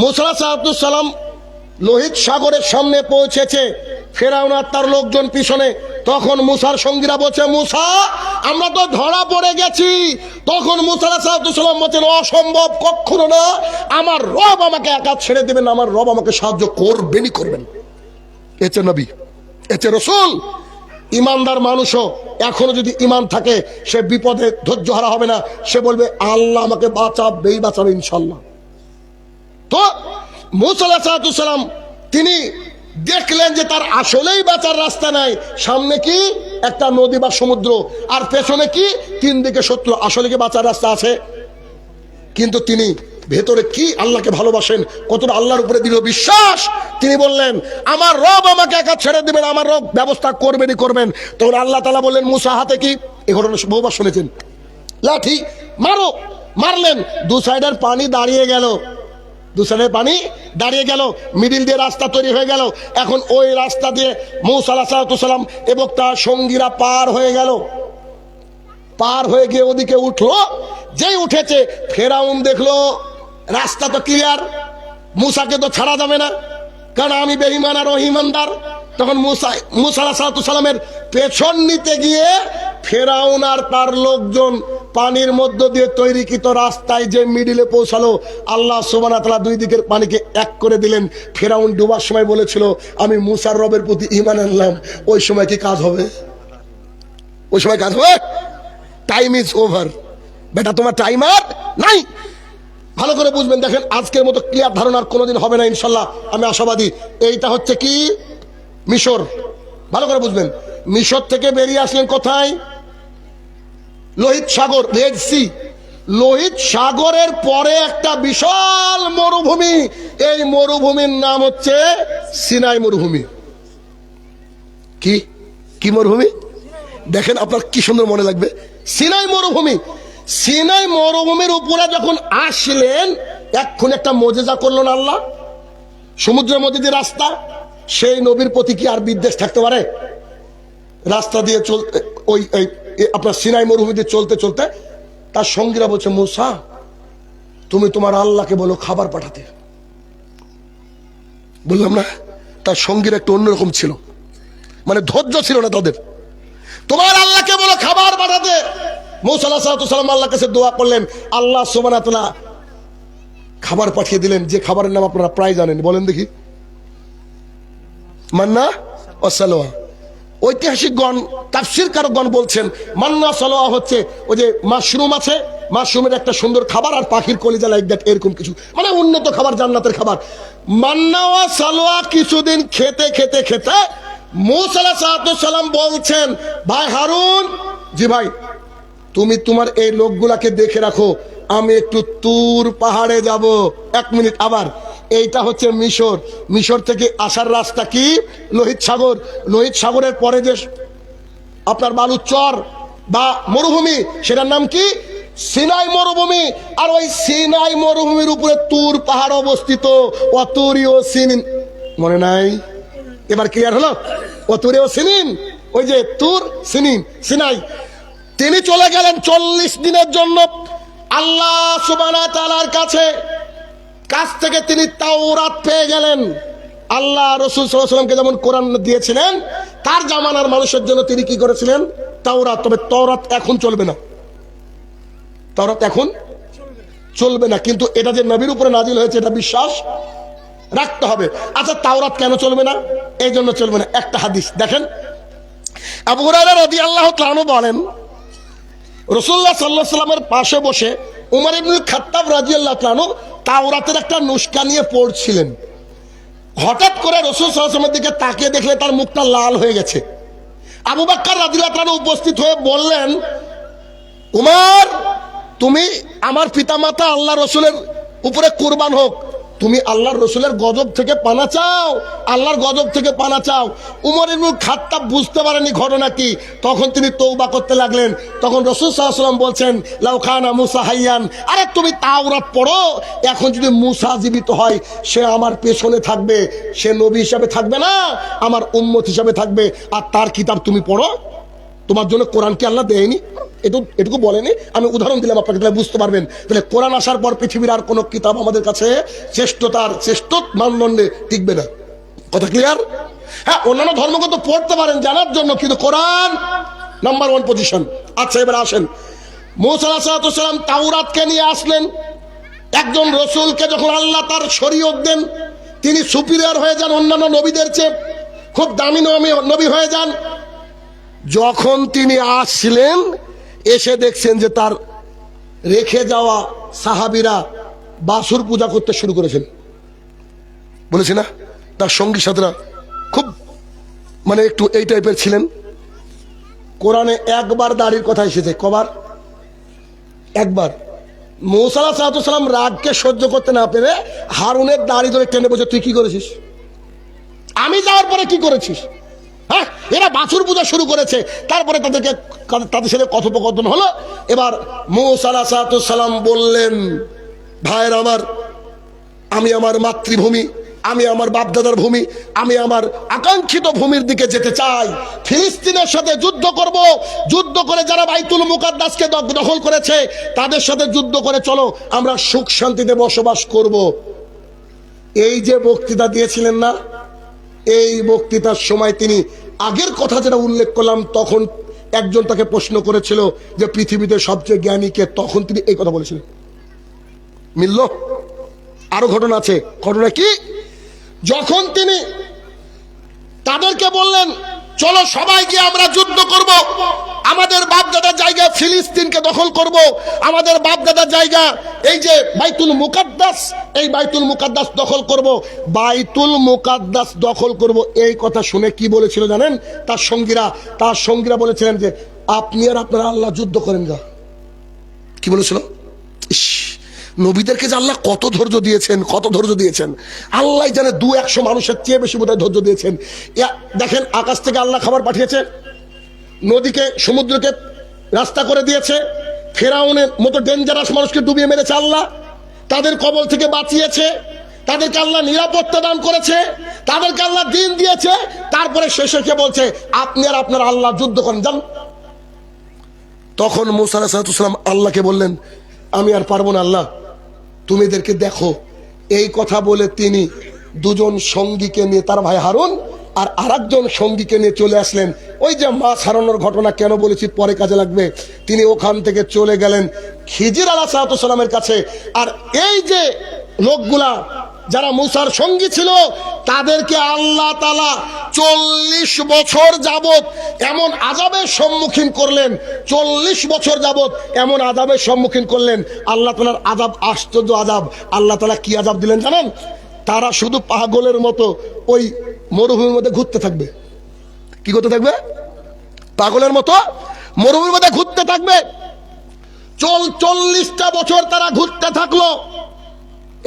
মুসা আলাইহিস সালাম লোহিত সাগরের সামনে পৌঁছেছে, ফেরাউন আর তার লোকজন পিছনে, তখন মুসার সঙ্গীরা বলছে মুসা আমরা তো ধরা পড়ে গেছি। তখন মুসা আলাইহিস সালাম বলছেন অসম্ভব, কখনো না, আমার রব আমাকে একা ছেড়ে দেবেন, আমার রব আমাকে সাহায্য করবেনই করবেন। এতে নবী, এতে রসুল। ইমানদার মানুষও এখনো যদি ইমান থাকে সে বিপদে ধৈর্য হারা হবে না, সে বলবে আল্লাহ আমাকে বাঁচাবেই বাঁচাবে ইনশাল্লাহ। তো মুসা আলাইহিস সালাম তিনি দেখলেন যে তার আসলেই বাঁচার রাস্তা নাই। সামনে কি একটা নদী বা সমুদ্র, আর পেছনে কি তিন দিকে শত্রু। আসলে কি বাঁচার রাস্তা আছে? কিন্তু তিনি ভেতরে কি আল্লাহকে ভালোবাসেন, কতটা আল্লাহর উপরে দৃঢ় বিশ্বাস। তিনি বললেন আমার রব আমাকে একা ছেড়ে দিবেন, আমার রব ব্যবস্থা করবেনই করবেন। তখন আল্লাহ তাআলা বললেন মুসা হাতে কি? এই ঘটনা বহুবার শুনেছেন, লাঠি মারো। মারলেন, দু সাইডের পানি দাঁড়িয়ে গেল, দু সাইডের পানি দাঁড়িয়ে গেল, মিডিল দিয়ে রাস্তা তৈরি হয়ে গেল। এখন ওই রাস্তা দিয়ে মুসা আলাইহিস সালাম এবং তার সঙ্গীরা পার হয়ে গেল। পার হয়ে গিয়ে ওদিকে উঠলো। যেই উঠেছে ফেরাউন দেখলো রাস্তা তো ক্লিয়ার, মুসাকে তো ছাড়া যাবে না, কারণ আমি বেঈমান আর রহিমানদার। তখন মুসা আলাইহিস সালামের পেছন নিতে গিয়ে ফেরাউন আর তার লোকজন পানির মধ্য দিয়ে তৈরিকৃত রাস্তায় যে মিডিলে পৌঁছালো, আল্লাহ সুবহানাহু ওয়া তাআলা দুই দিকের পানিকে এক করে দিলেন। ফেরাউন ডুবার সময় বলেছিল আমি মুসার রবের প্রতি ঈমান আনলাম। ওই সময় কি কাজ হবে? ওই সময় কাজ হবে? টাইম ইজ ওভার বেটা, তোমার টাইম আর নাই। ভালো করে বুঝবেন। দেখেন আজকের মতো ক্লিয়ার ধারণা কোনোদিন হবে না ইনশাল্লাহ, আমি আশাবাদী। এইটা হচ্ছে কি মিশর। ভালো করে বুঝবেন। মিশর থেকে বেরিয়ে আসলেন কোথায়? লোহিত সাগর, রেড সি। লোহিত সাগরের পরে একটা বিশাল মরুভূমি, এই মরুভূমির নাম হচ্ছে সিনাই মরুভূমি। কি কি মরুভূমি? দেখেন আপনার কি সুন্দর মনে লাগবে, সিনাই মরুভূমি। সিনাই মরুভূমির উপরে যখন আসলেন, এক্ষুনি একটা মুজিজা করলেন আল্লাহ। সমুদ্রের মধ্যে যে রাস্তা, সেই নবীর প্রতি কি আর বিদ্বেষ থাকতে পারে? রাস্তা দিয়ে চলতে ওই আপনার সিনাই মরুভূমিতে চলতে চলতে তার সঙ্গীরা বলছে মুসা তুমি তোমার আল্লাহকে বলো খাবার পাঠাতে। বললাম না, তার সঙ্গীরা একটু অন্যরকম ছিল, মানে ধৈর্য ছিল না তাদের। তোমার আল্লাহকে বলো খাবার পাঠাতে। মুসা আলাইহিস সালাম আল্লাহর কাছে দোয়া করলেন, আল্লাহ সুবহানাহু ওয়া তাআলা খাবার পাঠিয়ে দিলেন, যে খাবারের নাম আপনারা প্রায় জানেন। বলেন দেখি। মান্না ও সালোয়া। ঐতিহাসিকগণ, তাফসীরকারগণ বলছেন মান্না সালোয়া হচ্ছে ওই যে মাশরুম আছে, মাশরুমের একটা সুন্দর খাবার, আর পাখির কলিজা লাইক দ্যাট, এরকম কিছু, মানে উন্নত খাবার, জান্নাতের খাবার। মান্না ও সালোয়া কিছুদিন খেতে খেতে খেতে মুসা আলাইহিস সালাম বলছেন ভাই হারুন, জি ভাই, তুমি তোমার এই লোকগুলাকে দেখে রাখো, আমি একটু তুর পাহাড়ে যাব। এক মিনিট, আবার এইটা হচ্ছে মিশর। মিশর থেকে আসার রাস্তা কি? লোহিত সাগর। লোহিত সাগরের পরে যে আপনার বালুর চর বা মরুভূমি, সেটার নাম কি? সিনাই মরুভূমি। আর ওই সিনাই মরুভূমির উপরে তুর পাহাড় অবস্থিত। অতুরীয় সিনিন, মনে নাই? এবার ক্লিয়ার হলো? অতুরীয় সিনিন, ওই যে তুর সিনিন, সিনাই। তিনি চলে গেলেন 40 দিনের জন্য আল্লাহ সুবহানাহু ওয়া তাআলার কাছ থেকে তিনি তাওরাত পেয়ে গেলেন। আল্লাহ রাসূল সাল্লাল্লাহু আলাইহি ওয়াসাল্লামকে যেমন কোরআন দিয়েছিলেন, তার জামানার মানুষের জন্য তিনি কি করেছিলেন? তাওরাত। তবে তাওরাত এখন চলবে না, তাওরাত এখন চলবে না, কিন্তু এটা যে নবীর উপরে নাজিল হয়েছে এটা বিশ্বাস রাখতে হবে। আচ্ছা, তাওরাত কেন চলবে না? এই জন্য চলবে না, একটা হাদিস দেখেন। আবু হুরায়রা রাদিয়াল্লাহু তাআলা আনহু বলেন, রাসূলুল্লাহ সাল্লাল্লাহু আলাইহি ওয়াসাল্লামের পাশে বসে উমর ইবনুল খাত্তাব রাদিয়াল্লাহু তাআলা আনহু তাওরাতের একটা নুসখা নিয়ে পড়ছিলেন। হঠাৎ করে রাসূল সাল্লাল্লাহু আলাইহি ওয়াসাল্লামের দিকে তাকিয়ে দেখলে তার মুখটা লাল হয়ে গেছে। আবু বকর রাদিয়াল্লাহু তাআলা উপস্থিত হয়ে বললেন, উমর, তুমি আমার পিতামাতা আল্লাহ রসুলের উপরে কুরবান হোক, তুমি আল্লাহর রসুলের গজব থেকে পানা চাও, আল্লাহর গজব থেকে পানা চাও। উমর ইবনুল খাত্তাব বুঝতে পারেনি ঘটনা কি, তখন তিনি তওবা করতে লাগলেন। তখন রাসূল সাল্লাল্লাহু আলাইহি ওয়াসাল্লাম বলছেন, লাউ কানা মুসা হাইয়ান, আরে তুমি তাওরাত পড়ো, এখন যদি মুসা জীবিত হয় সে আমার পেছনে থাকবে, সে নবী হিসাবে থাকবে না, আমার উম্মত হিসাবে থাকবে, আর তার কিতাব তুমি পড়ো। তোমার জন্য কোরআন কি আল্লাহ দেয়নি? এটুকু বলেনি, আমি উদাহরণ দিলাম আপনাকে, তাহলে বুঝতে পারবেন। তাহলে কোরআন আসার পর পৃথিবীর আর কোনো কিতাব আমাদের কাছে শ্রেষ্ঠ মানদণ্ডে টিকবে না। কথা ক্লিয়ার? হ্যাঁ, অন্যান্য ধর্মগ্রন্থ পড়তে পারেন জানার জন্য, কিন্তু কোরআন নাম্বার 1 পজিশন। আচ্ছা, এবার আসেন, মুসা আলাইহিস সালাম তাওরাতকে নিয়ে আসলেন। একজন রসুলকে যখন আল্লাহ তার শরীয়ত দেন, তিনি সুপিরিয়র হয়ে যান অন্যান্য নবীদের চেয়ে, খুব দামি নবী হয়ে যান। যখন তিনি আসলেন, এসে দেখছেন যে তার রেখে যাওয়া সাহাবীরা বাছুর পূজা করতে শুরু করেছেন। বলেছি না, তার সঙ্গী সাথীরা খুব একটু এই টাইপের ছিলেন। কোরআনে একবার দাড়ির কথা এসেছে, কবার? একবার। মুসা আলাইহিস সালাম রাগকে সহ্য করতে না পেরে হারুনের দাড়ি ধরে টেনে বলছে, তুই কি করেছিস? আমি যাওয়ার পরে কি করেছিস? হ্যাঁ, এরা বাছুর পূজা শুরু করেছে। তারপরে তাদের সাথে কথোপকথন হলো। এবার মুসা আলাইহিস সালাম বললেন, ভাইয়ের আমার, আমি আমার মাতৃভূমি, আমি আমার বাপদাদার ভূমি, আমি আমার আকাঙ্ক্ষিত ভূমির দিকে যেতে চাই। ফিলিস্তিনের সাথে যুদ্ধ করব, যুদ্ধ করে যারা বাইতুল মুকাদ্দাসকে দখল করেছে তাদের সাথে যুদ্ধ করে চলো আমরা সুখ শান্তিতে বসবাস করব। এই যে বক্তৃতা দিয়েছিলেন না, এই বক্তৃতার সময় তিনি আগের কথা যেটা উল্লেখ করলাম, তখন একজন তাকে প্রশ্ন করেছিল যে পৃথিবীতে সবচেয়ে জ্ঞানী কে, তখন তিনি এই কথা বলেছিলেন। মিলল? আরো ঘটনা আছে। ঘটনা কি? যখন তিনি তাদেরকে বললেন, চলো সবাই গিয়ে আমরা যুদ্ধ করব, আমাদের বাপদাদার জায়গা ফিলিস্তিনকে দখল করব, আমাদের বাপদাদার জায়গা এই যে বাইতুল মুকাদ্দাস, এই বাইতুল মুকাদ্দাস দখল করব, বাইতুল মুকাদ্দাস দখল করব। এই কথা শুনে কি বলেছিল জানেন তার সঙ্গীরা বলেছিলেন যে আপনি আর আপনারা আল্লাহ যুদ্ধ করেন গা। কি বলেছিল? নবীদেরকে যে আল্লাহ কত ধৈর্য দিয়েছেন, আল্লাহ জানে, 200 মানুষের চেয়ে বেশি বোধহয় ধৈর্য দিয়েছেন। দেখেন, আকাশ থেকে আল্লাহ খাবার পাঠিয়েছে, নদীকে সমুদ্রকে রাস্তা করে দিয়েছে, ফেরাউনের মতো ডেঞ্জারাস মানুষকে ডুবিয়ে মেরেছে আল্লাহ, তাদের কবল থেকে বাঁচিয়েছে, তাদেরকে আল্লাহ নিরাপত্তা দান করেছে, তাদেরকে আল্লাহ দিন দিয়েছে। তারপরে শেষে কে বলছে, আপনি আর আপনার আল্লাহ যুদ্ধ করেন যান। তখন মুসা আলাইহিস সালাম আল্লাহকে বললেন, আমি আর পারবো না আল্লাহ, তুমি এদেরকে দেখো। এই কথা বলে তিনি দুজন সঙ্গীকে নিয়ে, তার ভাই হারুন আর আরেকজন সঙ্গীকে নিয়ে চলে আসলেন। ওই যে মাছ হারানোর ঘটনা কেন বলেছি পরে কাজে লাগবে, তিনি ওখান থেকে চলে গেলেন খিজির আলাইহিস সালামের কাছে। আর এই যে লোকগুলা যারা মুসার সঙ্গী ছিল, তাদেরকে আল্লাহ তাআলা 40 বছর যাবত এমন আযাবের সম্মুখীন করলেন, 40 বছর যাবত এমন আযাবের সম্মুখীন করলেন। আল্লাহ তাআলার আযাব আশ্চর্য আযাব। আল্লাহ তাআলা কি আযাব দিলেন জানেন? তারা শুধু পাগলের মতো ওই মরুভূমির মধ্যে ঘুরতে থাকবে। কি করতে থাকবে? পাগলের মতো মরুভূমির মধ্যে ঘুরতে থাকবে। 40টা বছর তারা ঘুরতে থাকলো।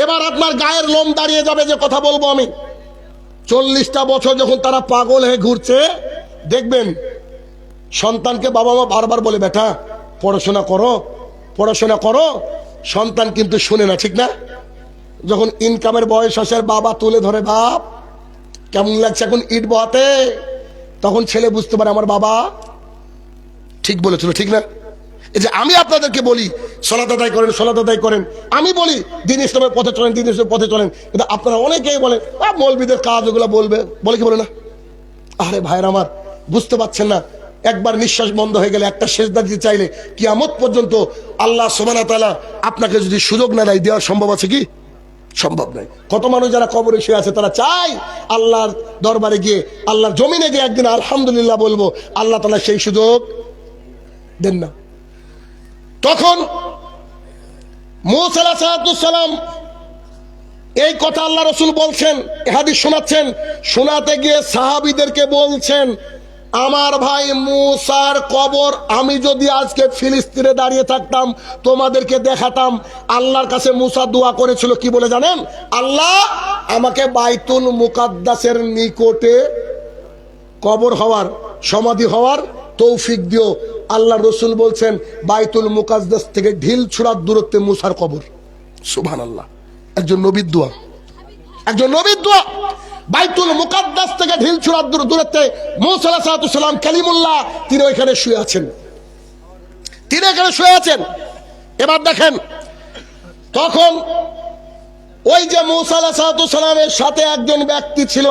এবার আপনার গায়ের লোম দাঁড়িয়ে যাবে যে কথা বলবো আমি। 40টা বছর যখন তারা পাগল হয়ে ঘুরছে, দেখবেন সন্তানকে বাবা মা বারবার বলে, বেটা পড়াশোনা করো, সন্তান কিন্তু শুনে না, ঠিক না? যখন ইনকামের বয়স আসে আর বাবা তুলে ধরে, বাপ কেমন লাগছে এখন ইট বহাতে, তখন ছেলে বুঝতে পারে আমার বাবা ঠিক বলেছিল, ঠিক না? এই যে আমি আপনাদেরকে বলি সালাত আদায় করেন, সালাত আদায় করেন, আমি বলি দিন ইসলামের পথে চলেন, দিন ইসলামের পথে চলেন, কিন্তু আপনারা অনেকেই বলেন মৌলবীদের কাজ ওগুলো বলবে, বলে কি বলে না? আরে ভাইরা আমার, বুঝতে পারছেন না? একবার নিঃশ্বাস বন্ধ হয়ে গেলে, একটা সেজদা দিতে চাইলে কিয়ামত পর্যন্ত আল্লাহ সুবহানাহু ওয়া তাআলা আপনাকে যদি সুযোগ না দেয়, দেওয়ার সম্ভব আছে কি? সম্ভব নাই। কত মানুষ যারা কবরে শুয়ে আছে তারা চায় আল্লাহর দরবারে গিয়ে, আল্লাহর জমিনে গিয়ে একদিন আলহামদুলিল্লাহ বলবো, আল্লাহ তাআলা সেই সুযোগ দেন না। তখন মূসা আলাইহিস সালাম এই কথা আল্লাহ রাসূল বলছেন, হাদিস শোনাচ্ছেন, শোনাতে গিয়ে সাহাবীদেরকে বলছেন, আমার ভাই মূসার কবর আমি যদি আজকে ফিলিস্তিনে দাঁড়িয়ে থাকতাম তোমাদেরকে দেখাতাম। আল্লাহর কাছে মূসা দোয়া করেছিল, কি বলে জানেন? আল্লাহ আমাকে বাইতুল মুকাদ্দাসের নিকটে কবর হওয়ার, সমাধি হওয়ার তৌফিক দিও। আল্লাহ রসুল বলছেন বাইতুল মুকাদ্দাস থেকে ঢিল ছোড়ার দূরত্বে মূসার কবর। সুবহানাল্লাহ, একজন নবীর দোয়া, একজন নবীর দোয়া। বাইতুল মুকাদ্দাস থেকে ঢিল ছোড়ার দূরত্বে মূসা আলাইহিস সালাম কালিমুল্লাহ তিনি ওইখানে শুয়ে আছেন, তিনি এখানে শুয়ে আছেন। এবার দেখেন, তখন ওই যে মূসা আলাইহিস সালামের সাথে একজন ব্যক্তি ছিল,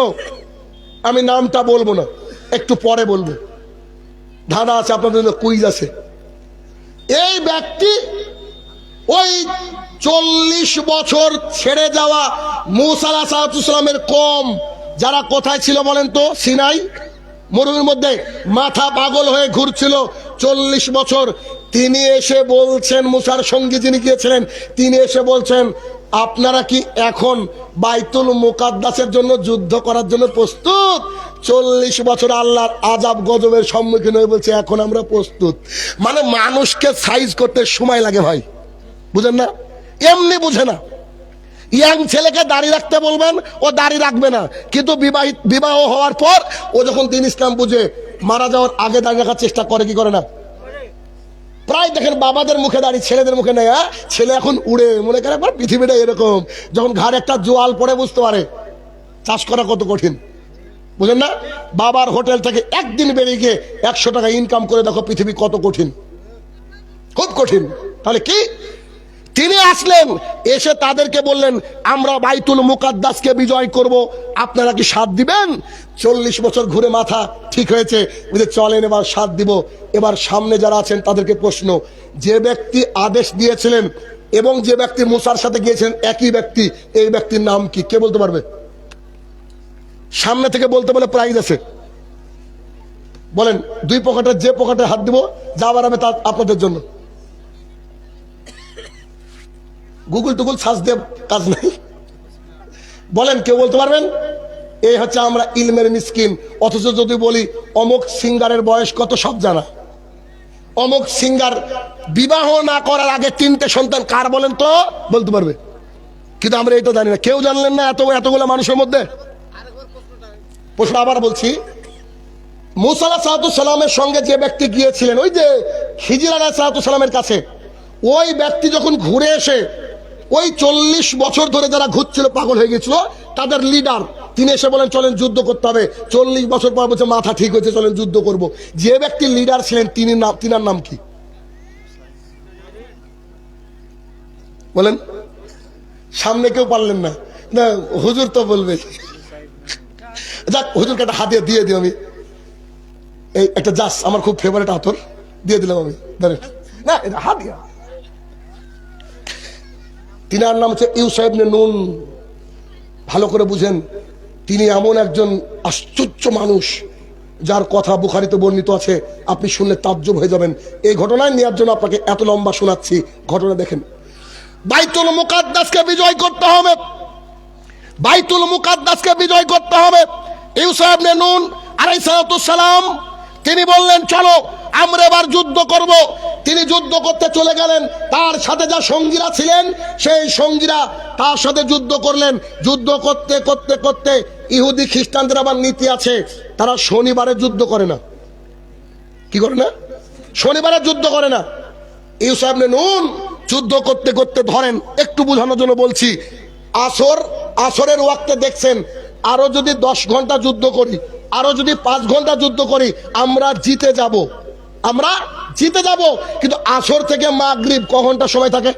আমি নামটা বলবো না, একটু পরে বলবো, ধাঁধা আছে আপনাদের জন্য, কুইজ আছে। এই ব্যক্তি ওই 40 বছর ছেড়ে যাওয়া মূসা আলাইহিস সালামের কম যারা কোথায় ছিল বলেন তো? সিনাই মরুভূমির মধ্যে মাথা পাগল হয়ে ঘুরছিল 40 বছর। তিনি এসে বলছেন, মূসার সঙ্গী যিনি গিয়েছিলেন তিনি এসে বলছেন, আপনারা কি এখন বাইতুল মুকাদ্দাসের জন্য যুদ্ধ করার জন্য প্রস্তুত? 40 বছর আল্লাহর আযাব গজবের সম্মুখীন হয়ে বলছে এখন আমরা প্রস্তুত। মানে মানুষকে সাইজ করতে সময় লাগে ভাই, বুঝেন না? এমনি বুঝে না। ইয়াং ছেলেকে দাড়ি রাখতে বলবেন, ও দাড়ি রাখবে না, কিন্তু বিবাহ হওয়ার পর ও যখন দিন ইসলাম বুঝে, মারা যাওয়ার আগে দাড়ি রাখার চেষ্টা করে কি করে না? প্রায় দেখেন বাবাদের মুখে দাড়ি, ছেলেদের মুখে নেই। ছেলে এখন উড়ে, মনে করে পৃথিবীটা এরকম। যখন ঘাড়ে একটা জোয়াল পড়ে বুঝতে পারে চাষ করা কত কঠিন, বুঝেন না? বাবার হোটেল থেকে একদিন বেরিয়ে গিয়ে 100 টাকা ইনকাম করে দেখো পৃথিবী কত কঠিন, খুব কঠিন। তাহলে কি তিনি আসলেন, এসে তাদেরকে বললেন আমরা বাইতুল মুকাদ্দাসকে বিজয় করব, আপনারা কি সাথ দিবেন? 40 বছর ঘুরে মাথা ঠিক হয়েছে, চলেন এবার সাথ দিব। এবার সামনে যারা আছেন তাদেরকে প্রশ্ন, যে ব্যক্তি আদেশ দিয়েছিলেন এবং যে ব্যক্তি মূসার সাথে গিয়েছিলেন একই ব্যক্তি, এই ব্যক্তির নাম কি? কে বলতে পারবে? সামনে থেকে বলতে বলে প্রাইজ আছে, বলেন। 2 পকেটে, যে পকেটে হাত দিব যাবার আমি তা আপনাদের জন্য। গুগল টুগল সার্চ দিয়ে কাজ নাই, বলেন কেউ বলতে পারবেন? এই হচ্ছে আমরা ইলমের মিসকিন। অথচ যদি বলি অমুক সিঙ্গারের বয়স কত সব জানা, অমুক সিঙ্গার বিবাহ না করার আগে 3টে সন্তান কার বলেন তো? বলতে পারবে, কিন্তু আমরা এটা জানি না। কেউ জানলেন না এতগুলো মানুষের মধ্যে? প্রশ্ন আবার বলছি, মূসা আলাইহিস সালামের সঙ্গে যে ব্যক্তি গিয়েছিলেন ওই যে খিজির আলাইহিস সালামের কাছে, ওই ব্যক্তি যখন ঘুরে এসে ওই 40 বছর ধরে যারা ঘুরছিল, পাগল হয়ে গেছিল, তাদের লিডার তিনি এসে বলেন চলেন যুদ্ধ করতে হবে। 40 বছর পর বলছে মাথা ঠিক হয়েছে, চলেন যুদ্ধ করব। যে ব্যক্তি লিডার ছিলেন তিনার নাম কি বলেন? সামনে কেউ পারলেন না, না হুজুর তো বলবে। যাক, হুজুরকে একটা হাতে দিয়ে দিই আমি, এই একটা জাস আমার খুব ফেভারিট আতর দিয়ে দিলাম আমি, ধরেন না, এটা হাদিয়া। তিনার নাম হচ্ছে ইউসা ইবনে নুন। ভালো করে বুঝেন, তিনি এমন একজন আশ্চর্য মানুষ যার কথা বুখারীতে বর্ণিত আছে, আপনি শুনলে তাজ্জব হয়ে যাবেন। এই ঘটনায় নেওয়ার জন্য আপনাকে এত লম্বা শোনাচ্ছি। ঘটনা দেখেন, বাইতুল মুকাদ্দাসকে বিজয় করতে হবে, বাইতুল মুকাদ্দাসকে বিজয় করতে হবে। ইউসা ইবনে নুন আলাইহিস সালাম তিনি বললেন চলো আমরা এবার যুদ্ধ করব। তিনি যুদ্ধ করতে চলে গেলেন, তার সাথে যা সঙ্গীরা ছিলেন সেই সঙ্গীরা তার সাথে যুদ্ধ করলেন। যুদ্ধ করতে করতে করতে ইহুদি খ্রিস্টানদের আবার নীতি আছে, তারা শনিবারে যুদ্ধ করে না। কি করে না? শনিবারে যুদ্ধ করে না। ইউসা ইবনে নুন যুদ্ধ করতে করতে, ধরেন একটু বোঝানোর জন্য বলছি, আসরের ওয়াক্তে দেখছেন আরো যদি 10 ঘন্টা যুদ্ধ করি, আরো যদি 5 ঘন্টা যুদ্ধ করি, আমরা জিতে যাব, আমরা জিতে যাব, কিন্তু আসর থেকে মাগরিব ক ঘন্টা সময় থাকে?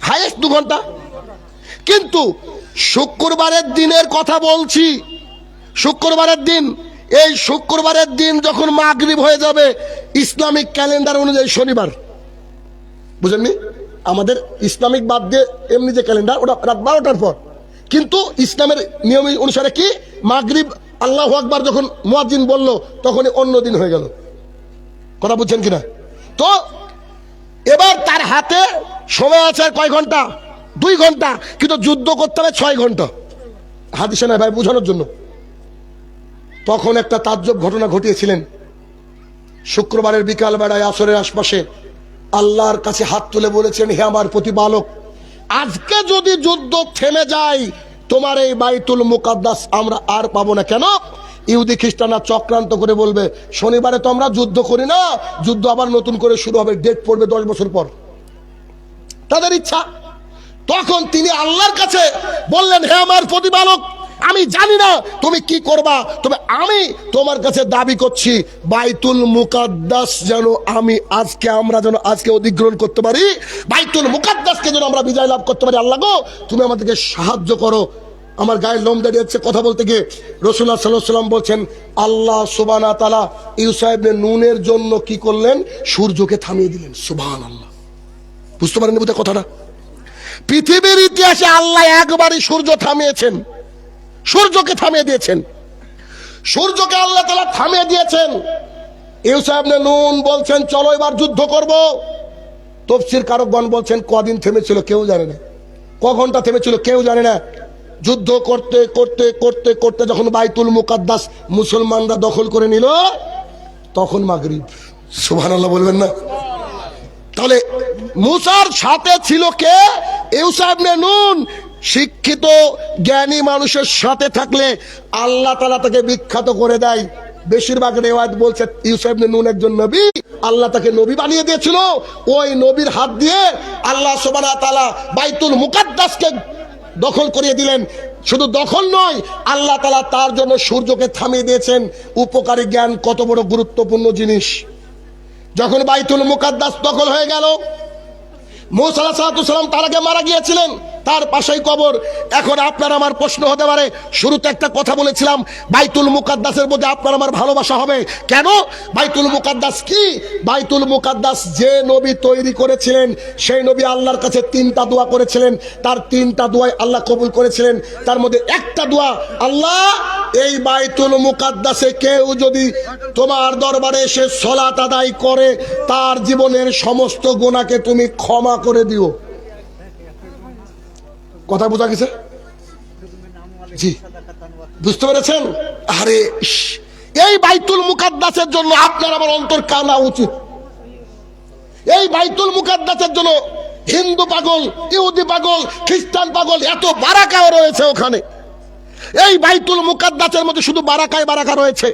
হাইয়েস্ট 2 ঘন্টা। কিন্তু শুক্রবারের দিনের কথা বলছি, শুক্রবারের দিন, এই শুক্রবারের দিন যখন মাগরিব হয়ে যাবে ইসলামিক ক্যালেন্ডার অনুযায়ী শনিবার, বুঝেননি? আমাদের ইসলামিক বাদ দিয়ে এমনি যে ক্যালেন্ডার ওটা রাত 12টার পর, কিন্তু ইসলামের নিয়ম অনুসারে কি মাগরিব আল্লাহু আকবার যখন মুয়াজ্জিন বলল তখনই অন্য দিন হয়ে গেল। কথা বুঝছেন কিনা? তো এবার তার হাতে সময় আছে কয় ঘন্টা? 2 ঘন্টা, কিন্তু যুদ্ধ করতে হবে 6 ঘন্টা। হাদিসে নাই ভাই, বোঝানোর জন্য। তখন একটা তাজ্জব ঘটনা ঘটিয়েছিলেন। শুক্রবারের বিকাল বেলায় আসরের আশপাশে আল্লাহর কাছে হাত তুলে বলেছেন, হে আমার প্রতিপালক, আজকে যদি যুদ্ধ থেমে যায় তোমার এই বাইতুল মুকাদ্দাস আমরা আর পাবো না। কেন? ইহুদি খ্রিস্টানরা চক্রান্ত করে বলবে শনিবারে তো আমরা যুদ্ধ করি না, যুদ্ধ আবার নতুন করে শুরু হবে, ডেট পড়বে 10 বছর পর, তাদের ইচ্ছা। তখন তিনি আল্লাহর কাছে বললেন, হে আমার প্রতিপালক, আমি জানি না তুমি কি করবা, তবে আমি তোমার কাছে দাবি করছি বাইতুল মুকাদ্দাস যেন আমরা যেন আজকে অধিগ্রহণ করতে পারি, বাইতুল মুকাদ্দাসকে যেন আমরা বিজয় লাভ করতে পারি। আল্লাহ গো, তুমি আমাদেরকে সাহায্য করো। আমার গায়ে লোম দাঁড়িয়ে যাচ্ছে কথা বলতে গিয়ে। রাসূলুল্লাহ সাল্লাল্লাহু আলাইহি ওয়াসাল্লাম বলছেন, আল্লাহ সুবহানাহু ওয়া তাআলা ইউসা ইবনে নুনের জন্য কি করলেন? সূর্যকে থামিয়ে দিলেন। সুবহানাল্লাহ, বুঝতে পারেন বুঝতে কথাটা? পৃথিবীর ইতিহাসে আল্লাহ একবারই সূর্য থামিয়েছেন, সূর্যকে থামিয়ে দিয়েছেন। সূর্যকে আল্লাহ তাআলা থামিয়ে দিয়েছেন। ইউসা ইবনে নুন বলছেন, চলো এবার যুদ্ধ করব। তাফসীর কারকগণ বলছেন কদিন থেমেছিল কেউ জানে না, ক ঘন্টা থেমেছিল কেউ জানে না। যুদ্ধ করতে করতে করতে করতে যখন বাইতুল মুকাদ্দাস মুসলমানরা দখল করে নিল তখন মাগরিব। সুবহানাল্লাহ বলবেন না? তাহলে মুসার সাথে ছিল কে? ইউসা ইবনে নুন। শিক্ষিত জ্ঞানী মানুষের সাথে থাকলে আল্লাহ তাআলা তাকে বিখ্যাত করে দেয়। বেশিরভাগ রিওয়ায়াত বলছে ইউসা ইবনে নুন একজন নবী, আল্লাহ তাকে নবী বানিয়ে দিয়েছিল। ওই নবীর হাত দিয়ে আল্লাহ সুবহানাহু ওয়া তাআলা বাইতুল মুকাদ্দাসকে দখল করিয়ে দিলেন। শুধু দখল নয়, আল্লাহ তাআলা তার জন্য সূর্যকে থামিয়ে দিয়েছেন। উপকারী জ্ঞান কত বড় গুরুত্বপূর্ণ জিনিস। যখন বাইতুল মুকাদ্দাস দখল হয়ে গেল, মুসা আলাইহিস সালাম তার আগে মারা গিয়েছিলেন, তার পাশেই কবর। এখন আপনার আমার প্রশ্ন হতে পারে, শুরুতে একটা কথা বলেছিলাম বাইতুল মুকাদ্দাসের মধ্যে আপনার আমার ভালোবাসা হবে কেন? বাইতুল মুকাদ্দাস কি? বাইতুল মুকাদ্দাস যে নবী তৈরি করেছিলেন সেই নবী আল্লাহর কাছে 3টা দোয়া করেছিলেন, তার 3টা দোয়াই আল্লাহ কবুল করেছিলেন। তার মধ্যে একটা দোয়া, আল্লাহ এই বাইতুল মুকাদ্দাসে কেউ যদি তোমার দরবারে এসে সালাত আদায় করে তার জীবনের সমস্ত গুনাহকে তুমি ক্ষমা করে দিও। কথা বোঝা গেছে? জি, বুঝতে পেরেছেন? আরে এই বাইতুল মুকাদ্দাসের জন্য আপনার আমার অন্তর কানা উচিত। এই বাইতুল মুকাদ্দাসের জন্য হিন্দু পাগল, ইহুদি পাগল, খ্রিস্টান পাগল, এত বারাকা রয়েছে ওখানে। এই বাইতুল মুকাদ্দাসের মধ্যে শুধু বারাকায় বারাকা রয়েছে।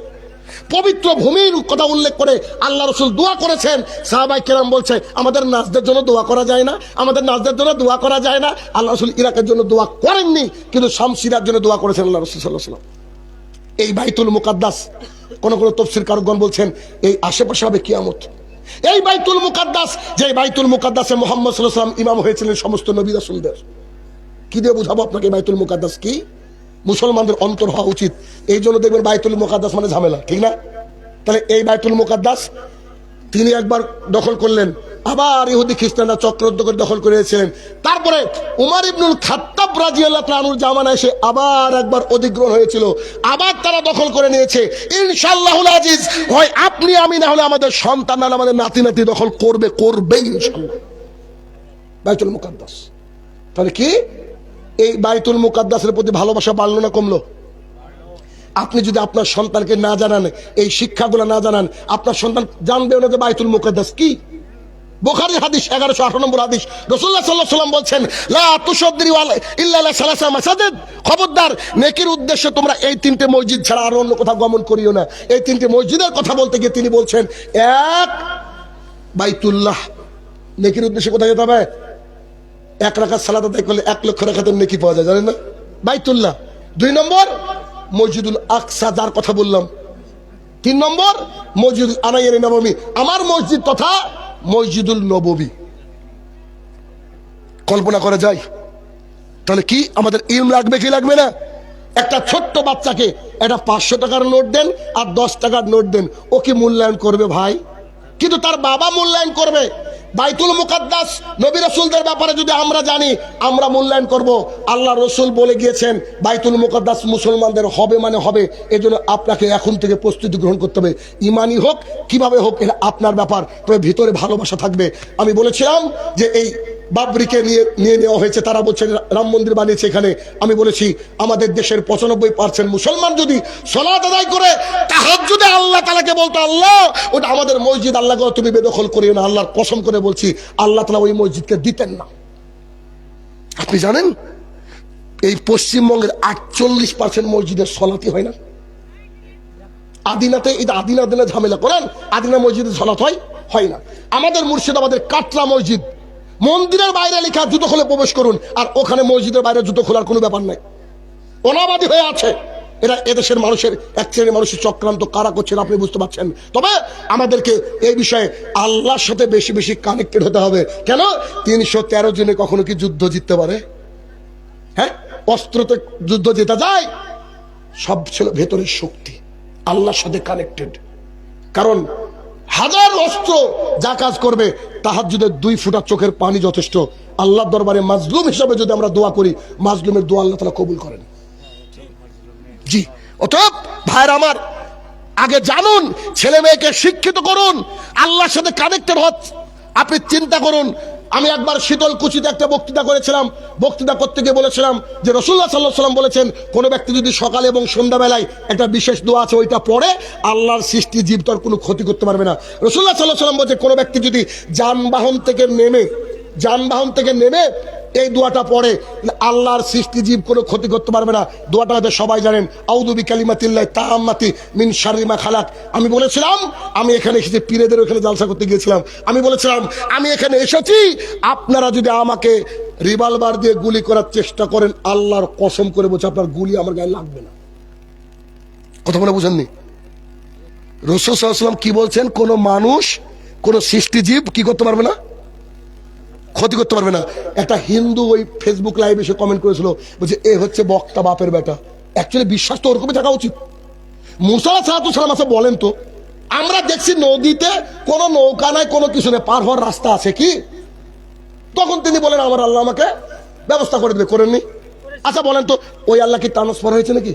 পবিত্র ভূমির কথা উল্লেখ করে আল্লাহ রাসূল দোয়া করেছেন। সাহাবায়ে কেরাম বলছে, আমাদের নাজদের জন্য দোয়া করা যায় না, আমাদের নাজদের জন্য দোয়া করা যায় না। আল্লাহ রাসূল ইরাকের জন্য দোয়া করেননি, কিন্তু শামসিরার জন্য দোয়া করেছেন আল্লাহ রাসূল সাল্লাল্লাহু আলাইহি ওয়াসাল্লাম। এই বাইতুল মুকাদ্দাস কোন কোন তাফসীর কারকগণ বলছেন এই আশেপাশে হবে কিয়ামত। এই বাইতুল মুকাদ্দাস, যে বাইতুল মুকাদ্দাসে মুহাম্মদ সাল্লাল্লাহু আলাইহি ওয়াসাল্লাম ইমাম হয়েছিলেন সমস্ত নবী রাসূলদের। কি দিয়ে বুঝাবো আপনাকে বাইতুল মুকাদ্দাস কি? মুসলমানদের অন্তর হওয়া উচিত। এই জন্য দেখবেন বাইতুল মুকাদ্দাস মানে ঝামেলা, ঠিক না? তাহলে এই বাইতুল মুকাদ্দাস তিনি একবার দখল করলেন, আবার ইহুদি খ্রিস্টানরা চক্রান্ত করে দখল করেছিলেন। তারপরে উমর ইবনুল খাত্তাব রাদিয়াল্লাহু তাআলা আনহুর জামানায় এসে আবার একবার অধিগ্রহণ হয়েছিল, আবার তারা দখল করে নিয়েছে। ইনশাআল্লাহুল আজিজ, হয় আপনি আমি, না হলে আমাদের সন্তান, না হলে আমাদের নাতি নাতি দখল করবেই ইনশাআল্লাহ বাইতুল মুকাদ্দাস। তাহলে কি এই বাইতুল মুকাদ্দাসের প্রতি ভালোবাসা বাড়লো না কমলো? আপনি যদি আপনার সন্তানকে না জানান, এই শিক্ষাগুলো না জানান, আপনার সন্তান জানবেও না যে বাইতুল মুকাদ্দাস কি। বুখারীর হাদিস 1118 নম্বর হাদিস, রাসূলুল্লাহ সাল্লাল্লাহু আলাইহি ওয়াসাল্লাম বলছেন, লা তুসাদ্দিরু ইল্লা আলা সালাসা মাসাজিদ, খবরদার নেকির উদ্দেশ্যে তোমরা এই 3টে মসজিদ ছাড়া আর অন্য কোথাও গমন করিও না। এই 3টে মসজিদের কথা বলতে গিয়ে তিনি বলছেন, এক বাইতুল্লাহ, নেকির উদ্দেশ্যে কোথায় যেতে হবে? 1 রাকাত সালাত আদায় করলে 1 লক্ষ রাকাতের নেকি পাওয়া যায়, জানেন না? বাইতুল্লাহ। 2 নম্বর মসজিদুল আকসা, যার কথা বললাম, 3 নম্বর মসজিদ আনাইয়ের নববী, আমার মসজিদ তথা মসজিদুল নববী। কল্পনা করা যায়? তাহলে কি আমাদের ইলম লাগবে কি লাগবে না? একটা ছোট্ট বাচ্চাকে একটা 500 টাকার নোট দেন আর 10 টাকার নোট দেন, ও কি মূল্যায়ন করবে ভাই? কিন্তু তার বাবা মূল্যায়ন করবে। বাইতুল মুকাদ্দাস নবী রাসূলদের ব্যাপারে যদি আমরা জানি, আমরা মূল্যায়ন করব। আল্লাহ রসুল বলে গিয়েছেন বাইতুল মুকাদ্দাস মুসলমানদের হবে মানে হবে। এজন্য আপনাকে এখন থেকে প্রস্তুতি গ্রহণ করতে হবে। ইমানি হোক কিভাবে হোক এটা আপনার ব্যাপার, তবে ভিতরে ভালোবাসা থাকবে। আমি বলেছিলাম যে এই বাবরিকে নিয়ে নেওয়া হয়েছে, তারা বলছেন রাম মন্দির বানিয়েছে এখানে। আমি বলেছি আমাদের দেশের 95% মুসলমান যদি সালাত আদায় করে তাহাজ্জুদে আল্লাহ তাআলাকে বলতো, আল্লাহ ওটা আমাদের মসজিদ, আল্লাহ তুমি বেদখল করিও না, আল্লাহর কসম করে বলছি আল্লাহ তাআলা ওই মসজিদকে দিতেন না। আপনি জানেন এই পশ্চিমবঙ্গের 48% মসজিদের সালাতই হয় না। আদিনাতে এটা আদিনা ঝামেলা করেন, আদিনা মসজিদে সালাত হয় না। আমাদের মুর্শিদাবাদের কাটরা মসজিদ, মন্দিরের বাইরে লেখা জুতো খুলে প্রবেশ করুন, আর ওখানে মসজিদের বাইরে জুতো খোলার কোনো ব্যাপার নাই। অনাবাদী হয়ে আছে। এরা এদেশের মানুষের এক শ্রেণীর মানুষের চক্রান্ত, কারা করছেন আপনি বুঝতে পারছেন। তবে আমাদেরকে এই বিষয়ে আল্লাহর সাথে বেশি বেশি কানেক্টেড হতে হবে। কেন 313 জনে কখনো কি যুদ্ধ জিততে পারে? হ্যাঁ, অস্ত্রতে যুদ্ধ জেতা যায়? সব ছিল ভেতরের শক্তি, আল্লাহর সাথে কানেক্টেড। কারণ হাজার অস্ত্র যা কাজ করবে, তাহাজ্জুদের 2 ফোঁটা চোখের পানি যথেষ্ট। আল্লাহর দরবারে মাজলুম হিসাবে যদি আমরা দোয়া করি, মাজলুমের দোয়া আল্লাহ তাআলা কবুল করেন। জি, অতএব ভাইরা আমার, আগে জানুন, ছেলে মেয়েকে শিক্ষিত করুন, আল্লাহর সাথে কানেক্টেড হন। আপনি চিন্তা করুন, আমি একবার শীতলকুচিতে একটা বক্তৃতা করেছিলাম। বক্তৃতা করতে গিয়ে বলেছিলাম যে রাসূলুল্লাহ সাল্লাল্লাহু আলাইহি ওয়াসাল্লাম বলেছেন, কোন ব্যক্তি যদি সকালে এবং সন্ধ্যাবেলায় একটা বিশেষ দোয়া আছে ওইটা পড়ে, আল্লাহর সৃষ্টি জীব তার কোনো ক্ষতি করতে পারবে না। রাসূলুল্লাহ সাল্লাল্লাহু আলাইহি ওয়াসাল্লাম বলছে, কোন ব্যক্তি যদি যানবাহন থেকে নেমে এই দোয়াটা পড়ে, আল্লাহর সৃষ্টি জীব কোনো ক্ষতি করতে পারবে না। দোয়াটা হয়তো সবাই জানেন, আউযু বিকালিমাতিল্লাহি তাম্মাতি মিন শাররি মা খালাক। আমি বলেছিলাম, আমি এখানে এসেছি, পীরেদের ওখানে জালসা করতে গিয়েছিলাম। আমি বলেছিলাম আমি এখানে এসেছি, আপনারা যদি আমাকে রিভলভার দিয়ে গুলি করার চেষ্টা করেন, আল্লাহর কসম করে বলছে আপনার গুলি আমার গায়ে লাগবে না। কথা বলে বুঝেননি? রাসূল সাল্লাল্লাহু আলাইহি ওয়াসাল্লাম কি বলছেন? কোন মানুষ, কোন সৃষ্টিজীব কি করতে পারবে না, ক্ষতি করতে পারবে না। একটা হিন্দু ওই ফেসবুক লাইভে এসে কমেন্ট করেছিল, বলছে এ হচ্ছে বক্তা বাপের বেটা। অ্যাকচুয়ালি বিশ্বাস তো ওরকমই থাকা উচিত। মুসা আলাইহিস সালাম আছে, বলেন তো, আমরা দেখছি নদীতে কোনো নৌকা নাই, কোনো কিছু নেই, পার হওয়ার রাস্তা আছে কি? তখন তিনি বলেন আমার আল্লাহ আমাকে ব্যবস্থা করে দেবে, করেননি? আচ্ছা বলেন তো, ওই আল্লাহ কি ট্রান্সফার হয়েছে নাকি?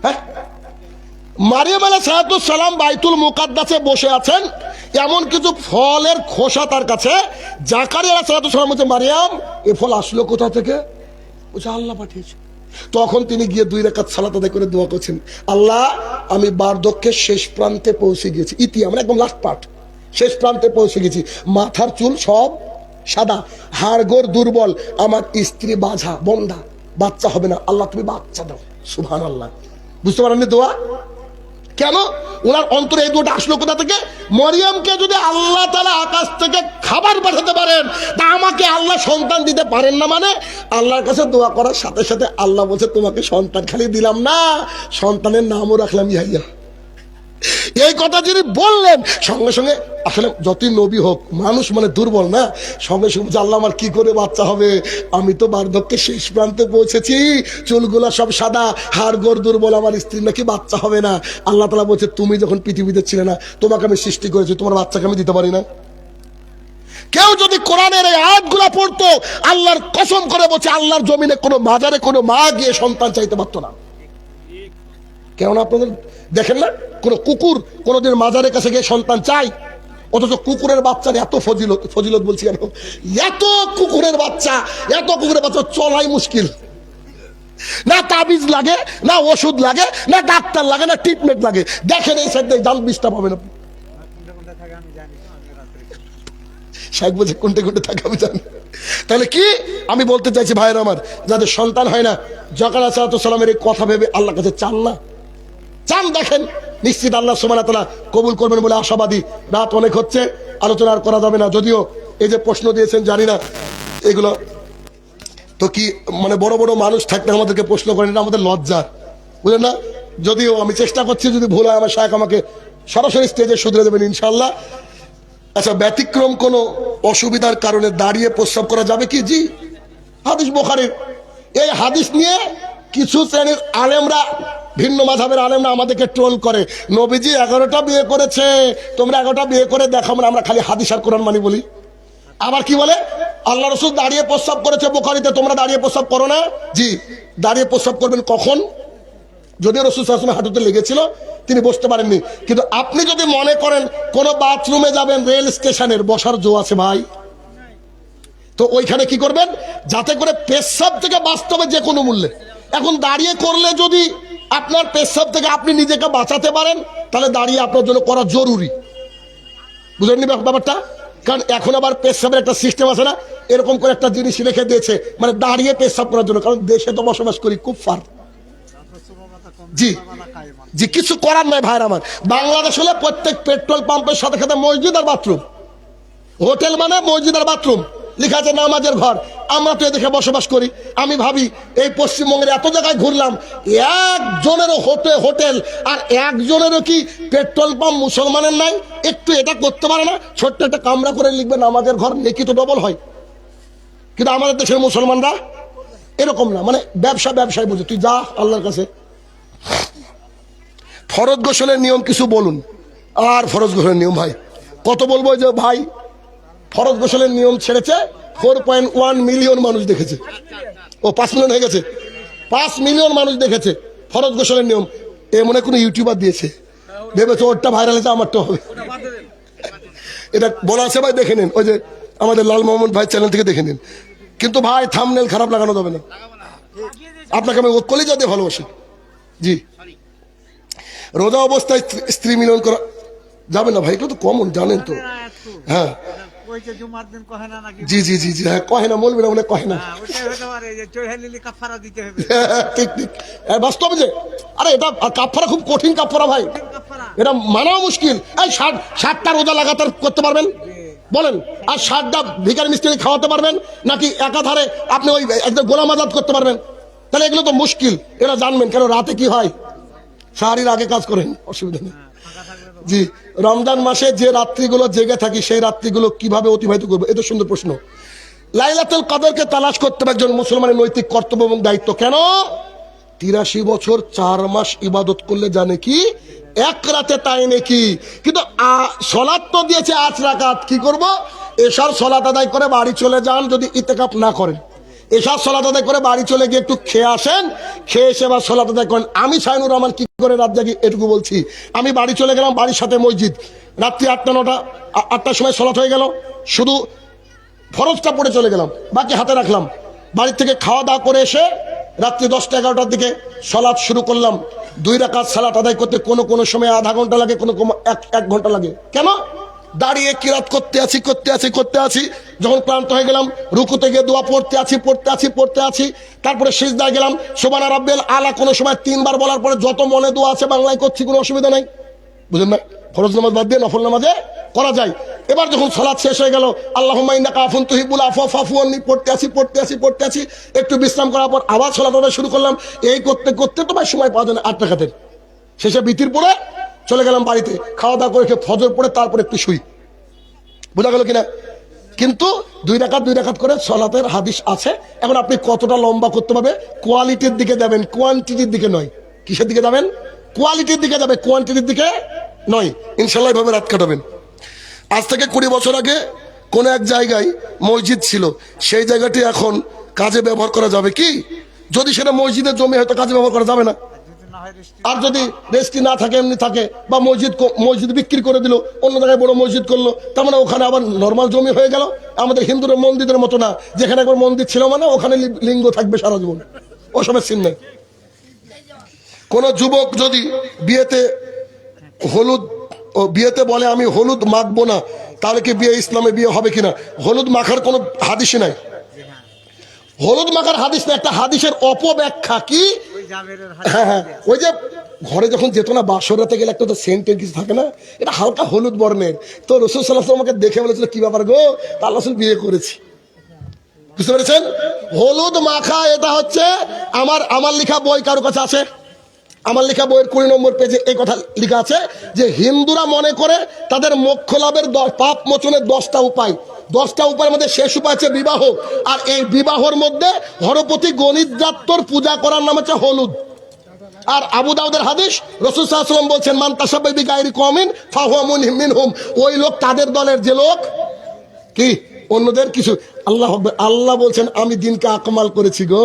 হ্যাঁ, মারিয়াম আলাইহিস সালাম বাইতুল মুকাদ্দাসে বসে আছেন, এমন কিছু ফলের খোসা তার কাছে। জাকারিয়া আলাইহিস সালাম বলছে, মারিয়াম এ ফল আসলো কোথা থেকে? বলছে আল্লাহ পাঠিয়েছে। তখন তিনি গিয়ে 2 রাকাত সালাত আদায় করে দোয়া করছেন, আল্লাহ আমি বার্ধক্যের শেষ প্রান্তে পৌঁছে গিয়েছি। আমরা একদম লাস্ট পার্ট, শেষ প্রান্তে পৌঁছে গেছি। মাথার চুল সব সাদা, হাড়গোড় দুর্বল, আমার স্ত্রী বাঝা বন্ধা, বাচ্চা হবে না, আল্লাহ তুমি বাচ্চা দাও। সুবহানাল্লাহ। বুঝতে পারেননি দোয়া? কেন? ওনার অন্তরে এই দোয়াটা আসলো কোথা থেকে? মরিয়মকে যদি আল্লাহ তাআলা আকাশ থেকে খাবার পাঠাতে পারেন, তা আমাকে আল্লাহ সন্তান দিতে পারেন না? মানে আল্লাহর কাছে দোয়া করার সাথে সাথে আল্লাহ বলছে তোমাকে সন্তান খালি দিলাম না, সন্তানের নামও রাখলাম ইয়াহইয়া। এই কথা যিনি বললেন, সঙ্গে সঙ্গে আসলে যতই নবী হোক, মানুষ মানে দুর্বল না, সঙ্গে সঙ্গে আল্লাহ আমার কি করে বাচ্চা হবে? আমি তো বার্ধক্যের শেষ প্রান্তে পৌঁছেছি, চুলগুলা সব সাদা, হাড় গোড় দুর্বল, আমার স্ত্রীর নাকি বাচ্চা হবে না। আল্লাহ তাআলা বলছে তুমি যখন পৃথিবীতে ছিলে না, তোমাকে আমি সৃষ্টি করেছি, তোমার বাচ্চাকে আমি দিতে পারি না? কেউ যদি কোরআনের এই আয়াতগুলা পড়তো, আল্লাহর কসম করে বলছে আল্লাহর জমিনে কোনো মাজারে কোনো মা গিয়ে সন্তান চাইতে পারতো না। কেননা আপনাদের দেখেন না, কোন কুকুর কোনদিন মাজারের কাছে গিয়ে সন্তান চাই? অথচ কুকুরের বাচ্চার এত ফজিলত বলছি কেন? এত কুকুরের বাচ্চা চলাই মুশকিল। না তাবিজ লাগে, না ওষুধ লাগে, না ডাক্তার লাগে, না ট্রিটমেন্ট লাগে। দেখেন এই সাইড দিয়ে দাম 20টা পাবেন আপনি। শাইখ বলছে কোনটা কোনটা থাকে আমি জানি। তাহলে কি আমি বলতে চাইছি ভাইয়ের আমার, যাদের সন্তান হয় না, জাকারিয়া আলাইহিস সালামের এই কথা ভেবে আল্লাহর কাছে চান না? চান, দেখেন নিশ্চিত আল্লাহ সুবহানাহু ওয়া তাআলা কবুল করবেন বলে আশাবাদী। রাত অনেক হচ্ছে, আলোচনা আর করা যাবে না। যদিও এই যে প্রশ্ন দিয়েছেন জানি না এগুলো তো কি, মানে বড় বড় মানুষ থাকলে আমাদেরকে প্রশ্ন করেন, এটা আমাদের লজ্জার, বুঝলেন না? যদিও আমি চেষ্টা করছি, যদি ভুল হয় আমার শায়েখ আমাকে সরাসরি স্টেজে শুধরে দেবেন ইনশাল্লাহ। আচ্ছা, ব্যতিক্রম কোনো অসুবিধার কারণে দাঁড়িয়ে প্রস্রাব করা যাবে কি? জি, হাদিস বুখারীর। এই হাদিস নিয়ে কিছু শ্রেণীর আলেমরা, ভিন্ন মাযহাবের আলেমরা আমাদেরকে ট্রোল করে, নবীজি 11টা বিয়ে করেছে, তোমরা 11টা বিয়ে করে দেখাও, আমরা খালি হাদিস আর কোরআন মানি বলি। আবার কি বলে, আল্লাহ রাসূল দাঁড়িয়ে প্রস্রাব করেছে বুখারীতে, তোমরা দাঁড়িয়ে প্রস্রাব করো না। জি, দাঁড়িয়ে প্রস্রাব করবেন কখন? যদিও রাসূল সাল্লাল্লাহু আলাইহি ওয়াসাল্লাম হাঁটুতে লেগেছিল, তিনি বসতে পারেননি। কিন্তু আপনি যদি মনে করেন কোন বাথরুমে যাবেন, রেল স্টেশনের বসার জো আছে ভাই, তো ওইখানে কি করবেন, যাতে করে পেশাব থেকে বাঁচতে হবে যে কোনো মূল্যে। এখন দাঁড়িয়ে করলে যদি আপনার পেশাব থেকে আপনি নিজেকে বাঁচাতে পারেন, তাহলে দাঁড়িয়ে আপনার জন্য করা জরুরি। বুঝলেন ব্যাপারটা? কারণ এখন আবার পেশাবের একটা সিস্টেম আছে না, এরকম করে একটা জিনিস রেখে দিয়েছে, মানে দাঁড়িয়ে পেশাব করার জন্য। কারণ দেশে তো বসবাস করি কুফফার। জি জি, কিছু করার নাই ভাইরা আমার। বাংলাদেশ হলে প্রত্যেক পেট্রোল পাম্পের সাথে সাথে মসজিদ আর বাথরুম, হোটেল মানে মসজিদ আর বাথরুম, লেখা আছে নামাজের ঘর। আমরা তো এদিকে বসবাস করি। আমি ভাবি এই পশ্চিমবঙ্গের এত জায়গায় ঘুরলাম, একজনেরও হোটেল আর একজনেরও কি পেট্রোল পাম্প মুসলমানের নাই? একটু এটা করতে পারে না? ছোট্ট একটা কামরা করে লিখবে নামাজের ঘর, নেকি তো ডবল হয়। কিন্তু আমাদের দেশের মুসলমানরা এরকম না, মানে ব্যবসায় বুঝে। তুই যা আল্লাহর কাছে। ফরজ গোসলের নিয়ম কিছু বলুন। আর ফরজ গোসলের নিয়ম ভাই কত বলবো, যে ভাই ফরজ গোসলের নিয়ম ছেড়েছে 4.1 মিলিয়ন মানুষ দেখেছে। ও 5 মিলিয়ন হয়ে গেছে, 5 মিলিয়ন মানুষ দেখেছে ফরজ গোসলের নিয়ম। এ মনে কোনো ইউটিউবার দিয়েছে, ভেবেছে ওরটা ভাইরাল হয়েছে, আমারটা হবে। এটা বলা আছে ভাই, দেখে নিন, ওই যে আমাদের লাল মোহাম্মদ ভাই চ্যানেল থেকে দেখে নিন। কিন্তু ভাই থাম্বনেল খারাপ লাগানো যাবে না, আপনাকে আমি কলিজা দিয়ে ভালোবাসি। জি, রোজা অবস্থায় স্ত্রী মিলন করা যাবে না ভাই, এটা তো কমন, জানেন তো। হ্যাঁ জি জি জি জি, হ্যাঁ কহে না, মৌলবীরা মনে কহে না। ঠিক ঠিক, বাস্তবে যে আরে এটা কাফারা খুব কঠিন কাফারা ভাই, এটা মানাও মুশকিল। এই 60টা রোজা লাগাতার করতে পারবেন বলেন? আর 60টা ভিখারি মিস্ত্রি খাওয়াতে পারবেন নাকি একাধারে আপনি ওই একদম গোলাম আজাদ করতে পারবেন? তাহলে এগুলো তো মুশকিল, এটা জানবেন। কেন রাতে কি হয়, সাহারির আগে কাজ করেন, অসুবিধা নেই। জি, রমজান মাসে যে রাত্রিগুলো জেগে থাকি, সেই রাত্রিগুলো কিভাবে অতিবাহিত করবো? এটা সুন্দর প্রশ্ন। লাইলাতুল কদরকে তালাশ করতে হবে একজন মুসলমানের নৈতিক কর্তব্য এবং দায়িত্ব। কেন? 83 বছর 4 মাস ইবাদত করলে জানে কি এক রাতে তাই নাকি। কিন্তু সলাত তো দিয়েছে 8 রাকাত, কি করব? এশার সলাত আদায় করে বাড়ি চলে যান, যদি ইতিকাফ না করেন। এশার সলাত আদায় করে বাড়ি চলে গিয়ে একটু খেয়ে আসেন, খেয়ে এসে আবার সলাত আদায় করেন। আমি শাইনুর রহমান কি করে রাত জাগি এটুকু বলছি। আমি বাড়ি চলে গেলাম, বাড়ির সাথে মসজিদ, রাত্রি 8টার সময় সলাত হয়ে গেল, শুধু ফরজটা পড়ে চলে গেলাম, বাকি হাতে রাখলাম। বাড়ির থেকে খাওয়া দাওয়া করে এসে রাত্রি 10টা 11টার দিকে সলাত শুরু করলাম। 2 রাকাত সালাত আদায় করতে কোনো সময় আধা ঘন্টা লাগে, কোনো এক ঘন্টা লাগে। কেন? দাঁড়িয়ে কিরাত করতে আছি। যখন ক্লান্ত হয়ে গেলাম, রুকুতে গিয়ে দোয়া পড়তে আছি। তারপরে সিজদায় গেলাম, সুবহানা রাব্বিয়াল আলা কোনো সময় 3 বার বলার পরে যত মনে দোয়া আছে বাংলায় করছি, কোনো অসুবিধা নাই। বুঝলেন না? ফরজ নামাজ বাদ দিয়ে নফল নামাজে করা যায়। এবার যখন সালাত শেষ হয়ে গেল, আল্লাহুম্মা ইন্নাকা আফুন তুহিব্বুল আফওয়া ফাফু আন্নি পড়তে আছি। একটু বিশ্রাম করার পর আবার সালাত আদায় শুরু করলাম। এই করতে তো ভাই সময় পাওয়া যায় না। 8 রাকাতের শেষে বিতির পড়ে চলে গেলাম বাড়িতে, খাওয়া দাওয়া করে ফজর পড়ে তারপর একটু শুই। বোঝা গেল কিনা? কিন্তু 2 রাকাত করে সালাতের হাদিস আছে। এখন আপনি কতটা লম্বা করতে পারবে, কোয়ালিটির দিকে যাবেন, কোয়ান্টিটির দিকে নয়। কিসের দিকে যাবেন? কোয়ালিটির দিকে যাবে, কোয়ান্টিটির দিকে নয়। ইনশাল্লাহ এভাবে রাত কাটাবেন। আজ থেকে 20 বছর আগে কোন এক জায়গায় মসজিদ ছিল, সেই জায়গাটি এখন কাজে ব্যবহার করা যাবে কি? যদি সেটা মসজিদের জমি হয়তো কাজে ব্যবহার করা যাবে না। আর যদি রেস্টি না থাকে, এমনি থাকে, বা মসজিদ বিক্রি করে দিল, অন্য জায়গায় বড় মসজিদ করলো, তার মানে ওখানে আবার নর্মাল জমি হয়ে গেল। আমাদের হিন্দুদের মন্দিরের মতো না, যেখানে একবার মন্দির ছিল মানে ওখানে লিঙ্গ থাকবে সারা জীবন, ওসবের চিহ্ন নেই। কোন যুবক যদি বিয়েতে বলে আমি হলুদ মাখবো না, তাহলে কি বিয়ে ইসলামে বিয়ে হবে কিনা? হলুদ মাখার কোনো হাদিসই নাই, হলুদ মাখার হাদিস না, একটা হাদিসের অপব্যাখ্যা। কি? হ্যাঁ, ওই যে ঘরে যখন যেত না বাসর রাতে গেলে একটা তো সেন্টের কিছু থাকে না, এটা হালকা হলুদ বর্ণের। তো রাসূল সাল্লাল্লাহু আলাইহি ওয়াসাল্লাম আমাকে দেখে বলেছিল, কি ব্যাপার গো, আল্লাহ রাসূল বিয়ে করেছি। বুঝতে পেরেছেন? হলুদ মাখা এটা হচ্ছে আমার লেখা বই কারো কাছে আছে? আমার লেখা বইয়ের 20 নম্বর পেজে এই কথা লেখা আছে যে হিন্দুরা মনে করে তাদের মোক্ষ লাভের পাপ মোচনের 10টা উপায়, 10টা উপায়ের মধ্যে শেষ উপায় হচ্ছে বিবাহ। আর এই বিবাহর মধ্যে হরপতি গণিতযাত্তর পূজা করার নাম হচ্ছে হলুদ। আর আবু দাউদের হাদিস, রাসূল সাল্লাল্লাহু আলাইহি ওয়াসাল্লাম বলছেন মান তাশাব্বাহা বিগাইরি কওমিন ফাহুয়া মিনহুম, ওই লোক তাদের দলের যে লোক কি অন্যদের কিছু। আল্লাহ বলছেন আমি দিনকে আকমাল করেছি গো,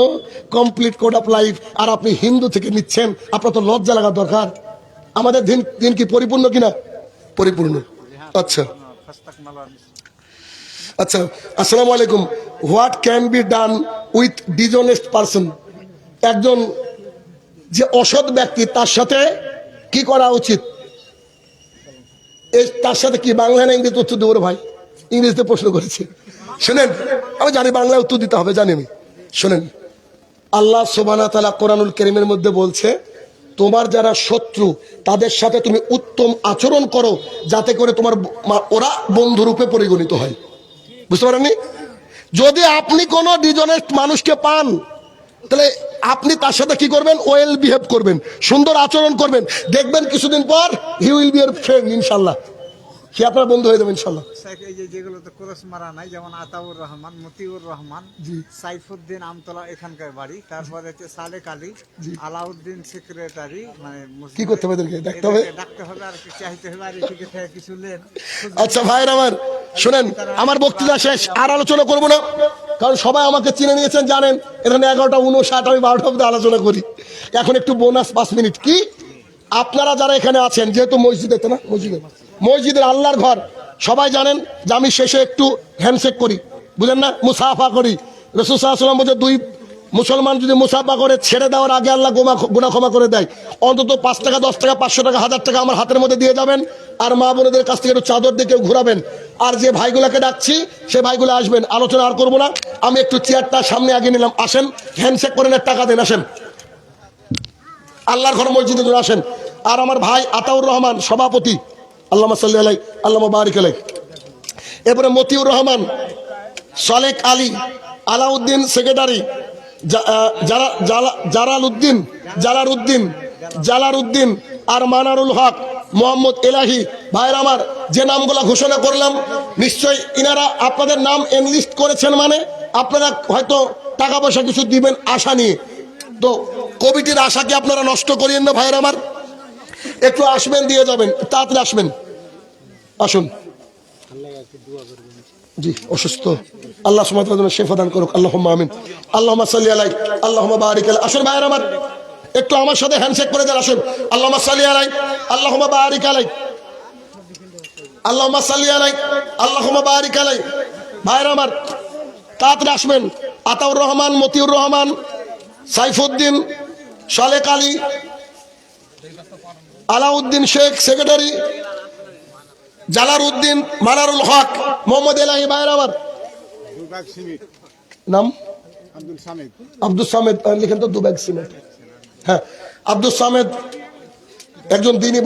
কমপ্লিট কোড অফ লাইফ, আর আপনি হিন্দু থেকে নিচ্ছেন। আপনার তো লজ্জা লাগা দরকার। আমাদের দিন কি পরিপূর্ণ কিনা? পরিপূর্ণ। আচ্ছা আচ্ছা, আসসালামু আলাইকুম। What can be done with dishonest person? একজন যে অসৎ ব্যক্তি তার সাথে কি করা উচিত? তার সাথে কি বাংলা না ইংরেজি উত্তর দেবো ভাই? ইংরেজিতে প্রশ্ন করেছে, শোনেন। আমি জানি বাংলায় উত্তর দিতে হবে, জানি আমি। শোনেন, আল্লাহ সুবহানাহু ওয়া তাআলা কোরআনুল কারীমের মধ্যে বলছে তোমার যারা শত্রু তাদের সাথে তুমি উত্তম আচরণ করো, যাতে করে তোমার ওরা বন্ধুরূপে পরিগণিত হয়। বুঝতে পারেননি? যদি আপনি কোনো ডিসঅনেস্ট মানুষকে পান, তাহলে আপনি তার সাথে কি করবেন? ওয়েল বিহেভ করবেন, সুন্দর আচরণ করবেন। দেখবেন কিছুদিন পর he will be your friend, ইনশাআল্লাহ। সে আপনার বন্ধু হয়ে যাবে ইনশাআল্লাহ। এই যে যেগুলোতে ক্রস মারা নাই, যেমন আতাউর রহমান, মতিউর রহমান, সাইফুদ্দিন আমতলা এখানকার বাড়ি, তারপরে হচ্ছে সালেক আলী, আলাউদ্দিন সেক্রেটারি, মানে কি করতে হবে? দেখতে হবে, ডাকতে হবে আর চাইতে হবে, আর এদিকে থেকে কিছু লেন। আচ্ছা ভাইরা আমার শুনেন, আমার বক্তৃতা শেষ, আর আলোচনা করব না, কারণ সবাই আমাকে চিনে নিয়েছেন, জানেন এখানে 11:59, আমি 12টা অবধি আলোচনা করি। এখন একটু বোনাস 5 মিনিট। কি আপনারা যারা এখানে আছেন, যেহেতু মসজিদে তো না, মসজিদের আল্লাহর ঘর, সবাই জানেন যে আমি শেষে একটু হ্যান্ডশেক করি, বুঝেন না, মুসাফা করি। রাসূল সাল্লাল্লাহু আলাইহি ওয়াসাল্লাম বলেছে 2 মুসলমান যদি মুসাফা করে ছেড়ে দেওয়ার আগে আল্লাহ গুনাহ ক্ষমা করে দেয়। অন্তত 5 টাকা, 10 টাকা, 500 টাকা, 1000 টাকা আমার হাতের মধ্যে দিয়ে যাবেন। আর মা বোনদের কাছ থেকে একটু চাদর দিয়ে কেউ ঘুরাবেন। আর যে ভাইগুলাকে ডাকছি সে ভাইগুলো আসবেন, আলোচনা আর করবো না। আমি একটু চেয়ারটা সামনে আগে নিলাম, আসেন হ্যান্ডশেক করেন, আর টাকা দেন, আসেন আল্লাহর ঘর মসজিদে আসেন। আর আমার ভাই আতাউর রহমান সভাপতি, আল্লাহুম্মা সাল্লি আলাইহি আল্লাহুম্মা বারিক আলাইহি। এরপরে মতিউর রহমান, সালেক আলী, আলাউদ্দিন সেক্রেটারি, জালালউদ্দিন আর মানারুল হক, মোহাম্মদ এলাহি। ভাইয়ের আমার, যে নামগুলো ঘোষণা করলাম, নিশ্চয়ই ইনারা আপনাদের নাম এনলিস্ট করেছেন, মানে আপনারা হয়তো টাকা পয়সা কিছু দিবেন আশা নিয়ে। তো কমিটির আশাকে আপনারা নষ্ট করিয়েন না ভাইয়ের আমার। একটু আসবেন, দিয়ে যাবেন, তাড়াতাড়ি আসবেন, আসুন। জি অসুস্থ, আল্লাহ সুবহানাহু ওয়া তাআলা শিফা দান করুক, আল্লাহুম্মা আমিন। আল্লাহুম্মা সাল্লি আলাইহি আল্লাহুম্মা বারিক আলাইহি। আসুন ভাইয়ের আমার, একটু আমার সাথে হ্যান্ডশেক করে দেন, আসুন। আল্লাহুম্মা সাল্লি আলাইহি আল্লাহুম্মা বারিক আলাইহি, আল্লাহুম্মা সাল্লি আলাইহি আল্লাহুম্মা বারিক আলাইহি। ভাইয়ের আমার তাড়াতাড়ি আসবেন। আতাউর রহমান, মতিউর রহমান, সাইফুদ্দিন, সালেক আলী, আলাউদ্দিন শেখ সেক্রেটারি, জালালউদ্দিন, মানারুল হক, মোহাম্মদ এলাহি। ভাইয়ের আমার নাম আব্দুল সামেদ, লিখেন তো 2 ব্যাগ সিমেন্ট। হ্যাঁ, আব্দুল সামেদ একজন দিনী